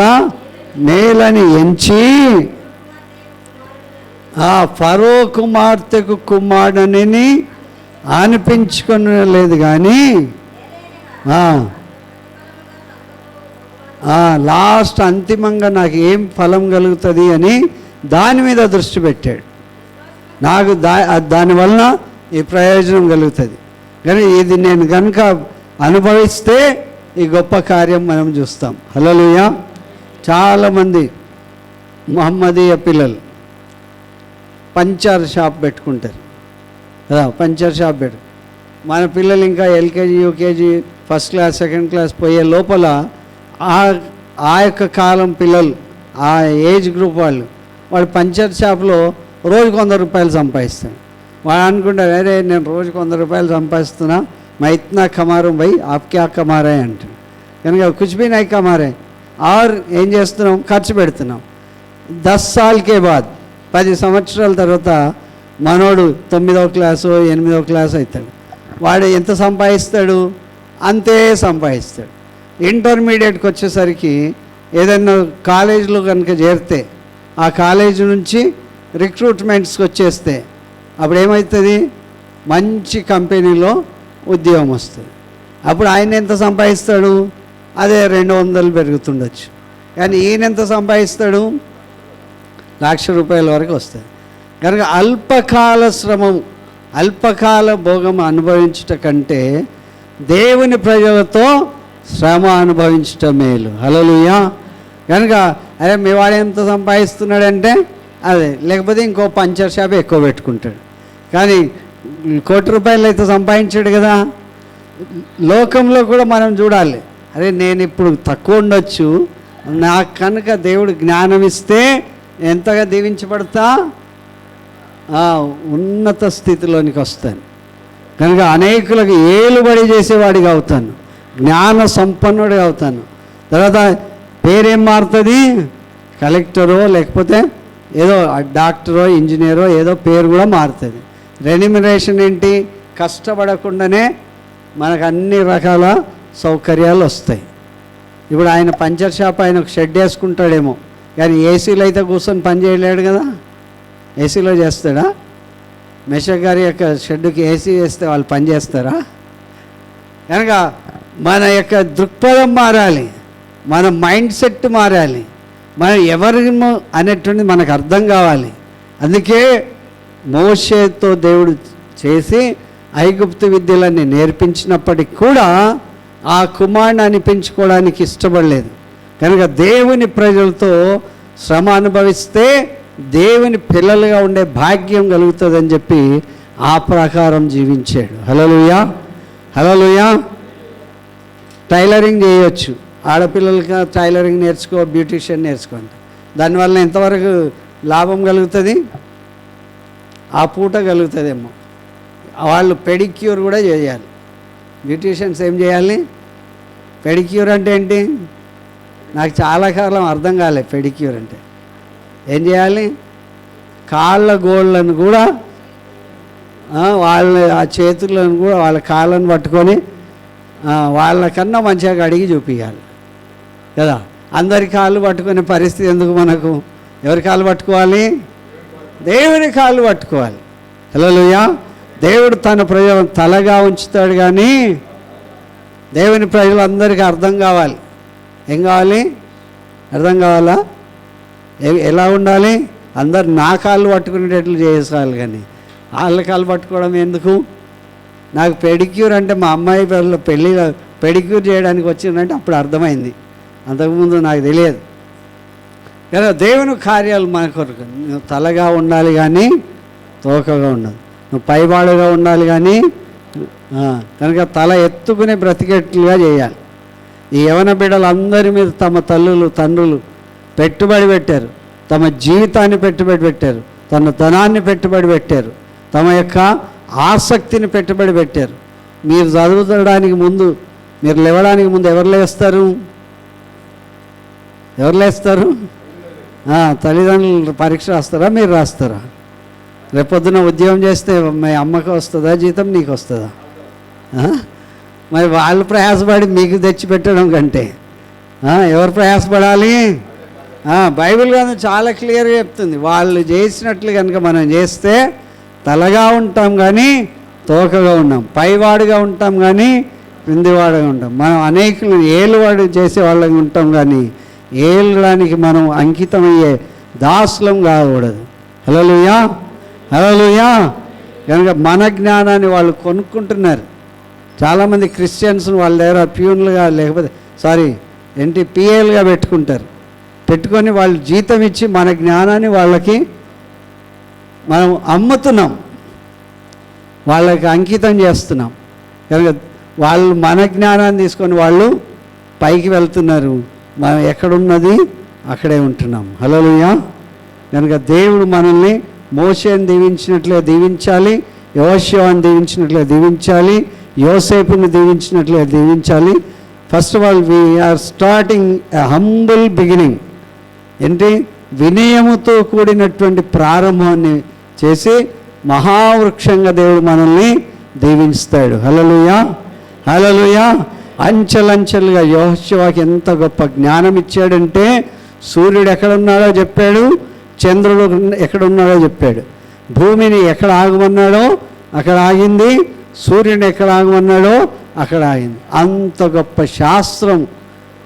మేలని ఎంచి ఆ ఫరో కుమార్తెకు కుమారుడని అనిపించుకొనలేదు కానీ లాస్ట్ అంతిమంగా నాకు ఏం ఫలం కలుగుతుంది అని దాని మీద దృష్టి పెట్టాడు. నాకు దానివలన ఈ ప్రయోజనం కలుగుతుంది కానీ ఇది నేను కనుక అనుభవిస్తే ఈ గొప్ప కార్యం మనం చూస్తాం. హల్లెలూయా. చాలామంది మహమ్మదీయ పిల్లలు పంచర్ షాప్ పెట్టుకుంటారు కదా, పంచర్ షాప్ పెట్టు. మన పిల్లలు ఇంకా LKG UKG first class second class పోయే లోపల ఆ యొక్క కాలం పిల్లలు ఆ ఏజ్ గ్రూప్ వాడు పంచర్ షాప్లో రోజుకు 100 రూపాయలు సంపాదిస్తాడు. వాడు అనుకుంటారు, అరే నేను రోజుకు 100 రూపాయలు సంపాదిస్తున్నా, मैं इतना कमा रहा हूँ भाई आप क्या कमा रहे हैं అంటే కనుక कुछ भी नहीं कमा रहे और ఏం చేస్తున్నాం, ఖర్చు పెడుతున్నాం. 10 साल के बाद 10 సంవత్సరాల తర్వాత మనోడు 9వ క్లాసు 8వ క్లాసు అవుతాడు. వాడు ఎంత సంపాదిస్తాడు, అంతే సంపాదిస్తాడు. ఇంటర్మీడియట్కి వచ్చేసరికి ఏదైనా కాలేజీలో కనుక చేరితే ఆ కాలేజీ నుంచి రిక్రూట్మెంట్స్కి వచ్చేస్తే అప్పుడు ఏమవుతుంది, మంచి కంపెనీలో ఉద్యోగం వస్తుంది. అప్పుడు ఆయన ఎంత సంపాదిస్తాడు, అదే 200 పెరుగుతుండొచ్చు. కానీ ఈయన ఎంత సంపాదిస్తాడు, ₹1,00,000 వరకు వస్తుంది. కనుక అల్పకాల శ్రమం అల్పకాల భోగం అనుభవించుట కంటే దేవుని ప్రజలతో శ్రమ అనుభవించటం మేలు. హల్లెలూయా. కనుక అరే మీ వాడు ఎంత సంపాదిస్తున్నాడంటే అదే, లేకపోతే ఇంకో పంచర్ షాప్ ఎక్కువ పెట్టుకుంటాడు. కానీ ₹1,00,000 అయితే సంపాదించాడు కదా. లోకంలో కూడా మనం చూడాలి, అరే నేను ఇప్పుడు తక్కువ ఉండొచ్చు, నాకు కనుక దేవుడు జ్ఞానం ఇస్తే ఎంతగా దీవించబడతా, ఉన్నత స్థితిలోనికి వస్తాను. కనుక అనేకులకు ఏలుబడి చేసేవాడిగా అవుతాను, జ్ఞాన సంపన్నుడిగా అవుతాను. తర్వాత పేరేం మారుతుంది, కలెక్టరో లేకపోతే ఏదో డాక్టరో ఇంజనీరో ఏదో పేరు కూడా మారుతుంది. రెన్యుమరేషన్ ఏంటి, కష్టపడకుండానే మనకు అన్ని రకాల సౌకర్యాలు వస్తాయి. ఇప్పుడు ఆయన పంచర్ షాప్ ఆయన ఒక షెడ్ వేసుకుంటాడేమో, కానీ ఏసీలో అయితే కూర్చొని పని చేయలేడు కదా. ఏసీలో చేస్తాడా? మెషక్ గారి యొక్క షెడ్డుకి ఏసీ వేస్తే వాళ్ళు పని చేస్తారా? కనుక మన యొక్క దృక్పథం మారాలి, మన మైండ్ సెట్ మారాలి, మనం ఎవరిమో అనేటువంటిది మనకు అర్థం కావాలి. అందుకే మోషేతో దేవుడు చేసి ఐగుప్తు విద్యలన్నీ నేర్పించినప్పటికి కూడా ఆ కుమారుని అనిపించుకోవడానికి ఇష్టపడలేదు. కనుక దేవుని ప్రజలతో శ్రమ అనుభవిస్తే దేవుని పిల్లలుగా ఉండే భాగ్యం కలుగుతుందని చెప్పి ఆ ప్రకారం జీవించాడు. హల్లెలూయా. హల్లెలూయా. టైలరింగ్ చేయొచ్చు, ఆడపిల్లలకి టైలరింగ్ నేర్చుకో, బ్యూటిషియన్ నేర్చుకోండి. దానివల్ల ఎంతవరకు లాభం కలుగుతుంది, ఆ పూట కలుగుతుందేమో. వాళ్ళు పెడిక్యూర్ కూడా చేయాలి. బ్యూటిషియన్స్ ఏం చేయాలి, పెడిక్యూర్ అంటే ఏంటి, నాకు చాలా కాలం అర్థం కాలే. పెడిక్యూర్ అంటే ఏం చేయాలి, కాళ్ళ గోళ్ళను కూడా వాళ్ళ ఆ చేతులను కూడా వాళ్ళ కాళ్ళను పట్టుకొని వాళ్ళకన్నా మంచిగా కడిగి చూపించాలి కదా. అందరి కాళ్ళు పట్టుకునే పరిస్థితి ఎందుకు మనకు, ఎవరి కాళ్ళు పట్టుకోవాలి, దేవుని కాళ్ళు పట్టుకోవాలి. హల్లెలూయా. దేవుడు తన ప్రజలను తలగా ఉంచుతాడు, కానీ దేవుని ప్రజలందరికీ అర్థం కావాలి. ఏం కావాలి, అర్థం కావాలా, ఎలా ఉండాలి, అందరు నా కాళ్ళు పట్టుకునేటట్లు చేసాలి, కానీ వాళ్ళ కాళ్ళు పట్టుకోవడం ఎందుకు. నాకు పెడిక్యూర్ అంటే మా అమ్మాయి పెళ్ళి పెడిక్యూర్ చేయడానికి వచ్చిందంటే అప్పుడు అర్థమైంది, అంతకుముందు నాకు తెలియదు కదా. దేవుని కార్యాలు మన కొరకు, నువ్వు తలగా ఉండాలి కానీ తోకగా ఉండదు, నువ్వు పైబాడుగా ఉండాలి కానీ కనుక తల ఎత్తుకునే బ్రతికేట్లుగా చేయాలి. ఈ యవన బిడ్డలందరి మీద తమ తల్లులు తండ్రులు పెట్టుబడి పెట్టారు, తమ జీవితాన్ని పెట్టుబడి పెట్టారు, తన ధనాన్ని పెట్టుబడి పెట్టారు, తమ యొక్క ఆసక్తిని పెట్టుబడి పెట్టారు. మీరు చదువుతడానికి ముందు, మీరు లేవడానికి ముందు ఎవరు లేస్తారు? ఎవరు లేస్తారు? తల్లిదండ్రులు పరీక్ష రాస్తారా, మీరు రాస్తారా? రేపొద్దున ఉద్యోగం చేస్తే మీ అమ్మకి వస్తుందా జీతం, నీకు వస్తుందా? మరి వాళ్ళు ప్రయాసపడి మీకు తెచ్చిపెట్టడం కంటే ఎవరు ప్రయాసపడాలి? బైబిల్ గ్రంథం చాలా క్లియర్గా చెప్తుంది. వాళ్ళు చేసినట్లు కనుక మనం చేస్తే తలగా ఉంటాం కానీ తోకగా ఉన్నాం, పైవాడుగా ఉంటాం కానీ క్రిందివాడుగా ఉంటాం. మనం అనేకులు ఏలువాడు చేసే వాళ్ళకి ఉంటాం కానీ ఏలడానికి మనం అంకితమయ్యే దాసులం కాకూడదు. హల్లెలూయా, హల్లెలూయా. కనుక మన జ్ఞానాన్ని వాళ్ళు కొనుక్కుంటున్నారు. చాలామంది క్రిస్టియన్స్ వాళ్ళ దగ్గర ప్యూన్లుగా లేకపోతే పిఏలుగా పెట్టుకొని వాళ్ళు జీతం ఇచ్చి మన జ్ఞానాన్ని వాళ్ళకి మనం అమ్ముతున్నాం, వాళ్ళకి అంకితం చేస్తున్నాం. కనుక వాళ్ళు మన జ్ఞానాన్ని తీసుకొని వాళ్ళు పైకి వెళ్తున్నారు, మనం ఎక్కడున్నది అక్కడే ఉంటున్నాం. హల్లెలూయా. కనుక దేవుడు మనల్ని మోషేని దీవించినట్లే దీవించాలి, యెహోషువని దీవించినట్లే దీవించాలి, యోసేపుని దీవించినట్లే దీవించాలి. First of all we are starting a humble beginning. ఏంటి? వినయముతో కూడినటువంటి ప్రారంభాన్ని చేసి మహావృక్షంగా దేవుడు మనల్ని దీవిస్తాడు. హల్లెలూయా, హల్లెలూయా. అంచెలంచెలుగా యెహోషువకి ఎంత గొప్ప జ్ఞానం ఇచ్చాడంటే, సూర్యుడు ఎక్కడున్నాడో చెప్పాడు, చంద్రుడు ఎక్కడున్నాడో చెప్పాడు, భూమిని ఎక్కడ ఆగమన్నాడో అక్కడ ఆగింది, సూర్యుని ఎక్కడ ఆగమన్నాడో అక్కడ ఆగింది. అంత గొప్ప శాస్త్రం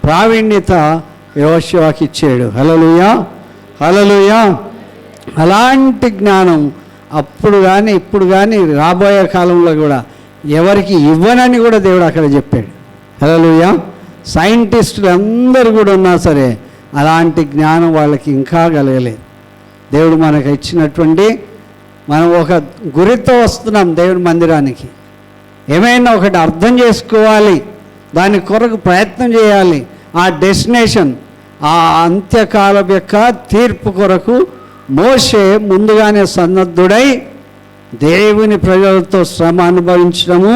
ప్రావీణ్యత యెహోషువకి ఇచ్చాడు. హల్లెలూయా, హల్లెలూయా. అలాంటి జ్ఞానం అప్పుడు కానీ ఇప్పుడు కానీ రాబోయే కాలంలో కూడా ఎవరికి ఇవ్వనని కూడా దేవుడు అక్కడ చెప్పాడు. హల్లెలూయా. సైంటిస్టులు అందరూ కూడా ఉన్నా సరే అలాంటి జ్ఞానం వాళ్ళకి ఇంకా కలగలేదు. దేవుడు మనకు ఇచ్చినటువంటి, మనం ఒక గురితో వస్తున్నాం దేవుని మందిరానికి, ఏమైనా ఒకటి అర్థం చేసుకోవాలి, దాని కొరకు ప్రయత్నం చేయాలి. ఆ డెస్టినేషన్, ఆ అంత్యకాలం యొక్క తీర్పు కొరకు మోషే ముందుగానే సన్నద్ధుడై దేవుని ప్రజలతో శ్రమ అనుభవించడము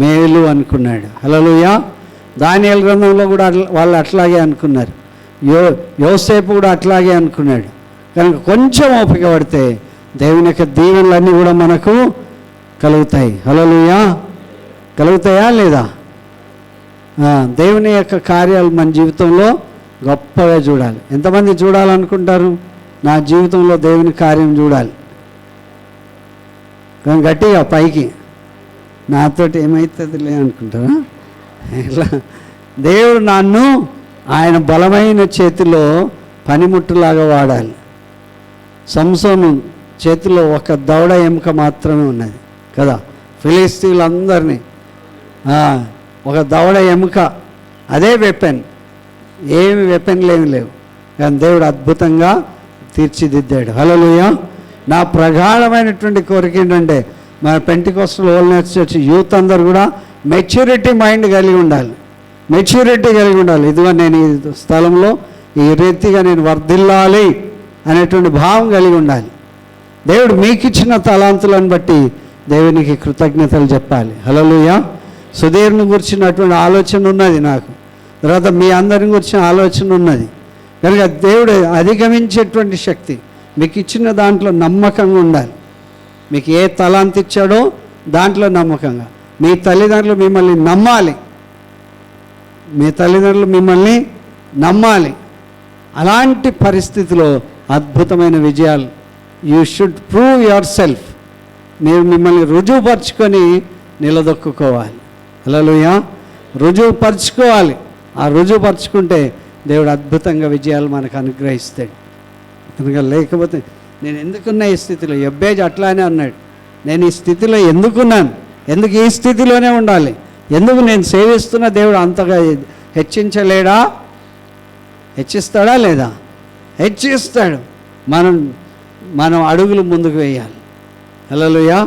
మేలు అనుకున్నాడు. హల్లెలూయా. దానియేలు గ్రంథంలో కూడా వాళ్ళు అట్లాగే అనుకున్నారు, యోసేపు కూడా అట్లాగే అనుకున్నాడు. కనుక కొంచెం ఓపిక పడితే దేవుని యొక్క దీవెనలన్నీ కూడా మనకు కలుగుతాయి. హల్లెలూయా. కలుగుతాయా లేదా? దేవుని యొక్క కార్యాలు మన జీవితంలో గొప్పగా చూడాలి. ఎంతమంది చూడాలనుకుంటారు? నా జీవితంలో దేవుని కార్యం చూడాలి. కానీ గట్టిగా పైకి నాతోటి ఏమవుతుందిలే అనుకుంటారా? ఇలా దేవుడు నన్ను ఆయన బలమైన చేతిలో పనిముట్టులాగా వాడాలి. సంసోను చేతిలో ఒక దవడ ఎముక మాత్రమే ఉన్నది కదా, ఫిలిస్తీన్లందరినీ ఒక దవడ ఎముక, అదే వెపెన్, ఏమి వెపెన్లు ఏమి లేవు. కానీ దేవుడు అద్భుతంగా తీర్చిదిద్దాడు. హల్లెలూయా. నా ప్రగాఢమైనటువంటి కోరిక ఏంటంటే మన పెంటికోస్టల్ హోల్నెస్ చర్చ్ యూత్ అందరు కూడా మెచ్యూరిటీ మైండ్ కలిగి ఉండాలి, మెచ్యూరిటీ కలిగి ఉండాలి. ఇదిగో నేను ఈ స్థలంలో ఈ రీతిగా నేను వర్ధిల్లాలి అనేటువంటి భావం కలిగి ఉండాలి. దేవుడు మీకు ఇచ్చిన తలాంతులను బట్టి దేవునికి కృతజ్ఞతలు చెప్పాలి. హల్లెలూయా. సుధీర్ని గురించినటువంటి ఆలోచన ఉన్నది నాకు, తర్వాత మీ అందరిని గురించిన ఆలోచన ఉన్నది. కనుక దేవుడు అధిగమించేటువంటి శక్తి మీకు ఇచ్చిన దాంట్లో నమ్మకంగా ఉండాలి. మీకు ఏ తలాంత్ ఇచ్చాడో దాంట్లో నమ్మకంగా, మీ తల్లిదండ్రులు మిమ్మల్ని నమ్మాలి, మీ తల్లిదండ్రులు మిమ్మల్ని నమ్మాలి. అలాంటి పరిస్థితిలో అద్భుతమైన విజయాలు, you should prove your self, మీరు మిమ్మల్ని రుజువుపరుచుకొని నిలదొక్కుకోవాలి. హల్లెలూయా. రుజువుపరుచుకోవాలి. ఆ రుజువుపరుచుకుంటే దేవుడు అద్భుతంగా విజయాలు మనకు అనుగ్రహిస్తాడు. కనుక లేకపోతే నేను ఎందుకున్నా ఈ స్థితిలో, యెబ్బేజు అట్లానే అన్నాడు, నేను ఈ స్థితిలో ఎందుకున్నాను, ఎందుకు ఈ స్థితిలోనే ఉండాలి, ఎందుకు నేను సేవిస్తున్న దేవుడు అంతగా హెచ్చించలేడా? హెచ్చిస్తాడా లేదా? హెచ్చిస్తాడు. మనం అడుగులు ముందుకు వేయాలి. హల్లెలూయా.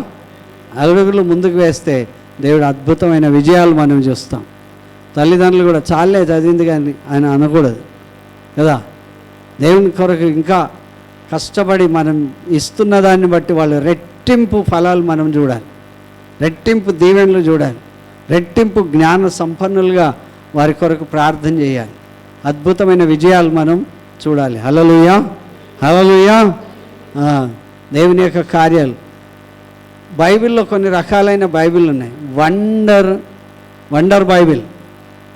అడుగులు ముందుకు వేస్తే దేవుడు అద్భుతమైన విజయాలు మనం చూస్తాం. తల్లిదండ్రులు కూడా చాలే చదివింది కానీ ఆయన అనకూడదు కదా. దేవుని కొరకు ఇంకా కష్టపడి మనం ఇస్తున్న దాన్ని బట్టి వాళ్ళు రెట్టింపు ఫలాలు మనం చూడాలి, రెట్టింపు దీవెనలు చూడాలి. రెట్టింపు జ్ఞాన సంపన్నులుగా వారి కొరకు ప్రార్థన చేయాలి. అద్భుతమైన విజయాలు మనం చూడాలి. హల్లెలూయా, హల్లెలూయా. దేవుని యొక్క కార్యాలు. బైబిల్లో కొన్ని రకాలైన బైబిల్ ఉన్నాయి. Wonder Bible.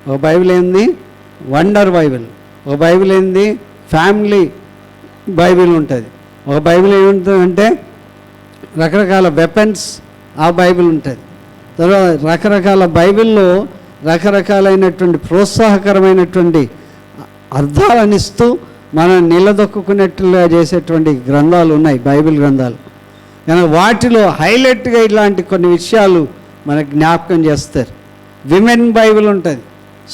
ఒక బైబిల్ ఏంది? Wonder Bible. ఒక బైబిల్ ఏంది? ఫ్యామిలీ బైబిల్ ఉంటుంది. ఒక బైబిల్ ఏముంటుందంటే రకరకాల వెపన్స్ ఆ బైబిల్ ఉంటుంది. తర్వాత రకరకాల బైబిల్లో రకరకాలైనటువంటి ప్రోత్సాహకరమైనటువంటి అర్థాలను ఇస్తూ మనం నిలదొక్కునేట్లుగా చేసేటువంటి గ్రంథాలు ఉన్నాయి, బైబిల్ గ్రంథాలు. కానీ వాటిలో హైలైట్గా ఇలాంటి కొన్ని విషయాలు మనకు జ్ఞాపకం చేస్తారు. విమెన్ బైబిల్ ఉంటుంది,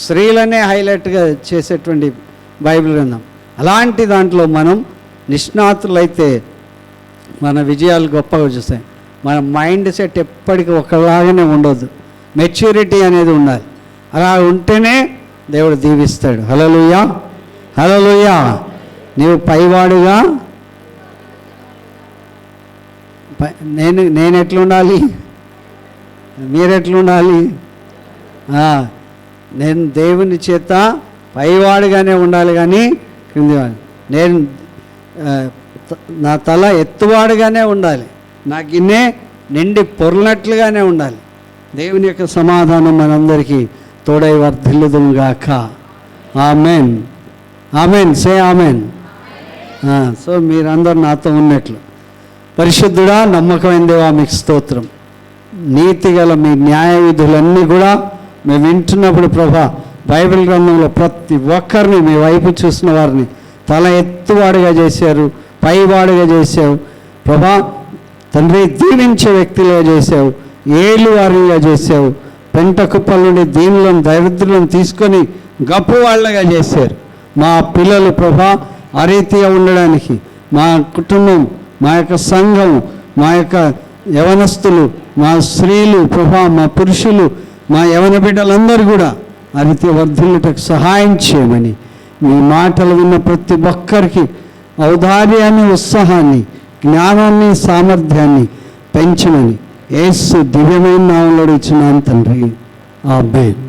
స్త్రీలనే హైలైట్గా చేసేటువంటి బైబిల్ గ్రంథం. అలాంటి దాంట్లో మనం నిష్ణాతులైతే మన విజయాలు గొప్పగా చూస్తాయి. మన మైండ్ సెట్ ఎప్పటికీ ఒకలాగానే ఉండదు, మెచ్యూరిటీ అనేది ఉండాలి. అలా ఉంటేనే దేవుడు దీవిస్తాడు. హల్లెలూయా, హల్లెలూయా. నీవు పైవాడుగా నేను ఎట్లుండాలి, మీరెట్లుండాలి? నేను దేవుని చేత పైవాడుగానే ఉండాలి కానీ క్రిందివాడు. నేను నా తల ఎత్తువాడుగానే ఉండాలి, నా గిన్నె నిండి పొర్లనట్లుగానే ఉండాలి. దేవుని యొక్క సమాధానం మనందరికీ తోడై వర్ధిల్లుదుగాక. Amen, amen. Say amen. So మీరందరూ నాతో ఉన్నట్లు. పరిశుద్ధుడా, నమ్మకమైన దేవా, మీకు స్తోత్రం. నీతిగల మీ న్యాయ విధులన్నీ కూడా మేము వింటున్నప్పుడు ప్రభా, బైబిల్ గ్రంథంలో ప్రతి ఒక్కరిని మీ వైపు చూసిన వారిని తల ఎత్తువాడుగా చేశారు, పైవాడుగా చేశావు ప్రభా. తండ్రి, దీవించే వ్యక్తులుగా చేశావు, ఏళ్ళు వారిగా చేశావు. పెంట కుప్పల నుండి దీనులను దరిద్రులను తీసుకొని గొప్పవాళ్ళగా చేశారు. మా పిల్లలు ప్రభా ఆ రీతిగా ఉండడానికి, మా కుటుంబం, మా యొక్క సంఘం, మా యొక్క యవనస్తులు, మా స్త్రీలు ప్రభా, మా పురుషులు, మా యవన బిడ్డలందరూ కూడా ఆ రీతి వర్ధిల్లుటకు సహాయం చేయమని, మీ మాటలు విన్న ప్రతి ఒక్కరికి ఔదార్యాన్ని, ఉత్సాహాన్ని, జ్ఞానాన్ని, సామర్థ్యాన్ని పెంచమని యేసు దివ్యమైన నామములో ఇచ్చినాను తండ్రి. ఆమేన్.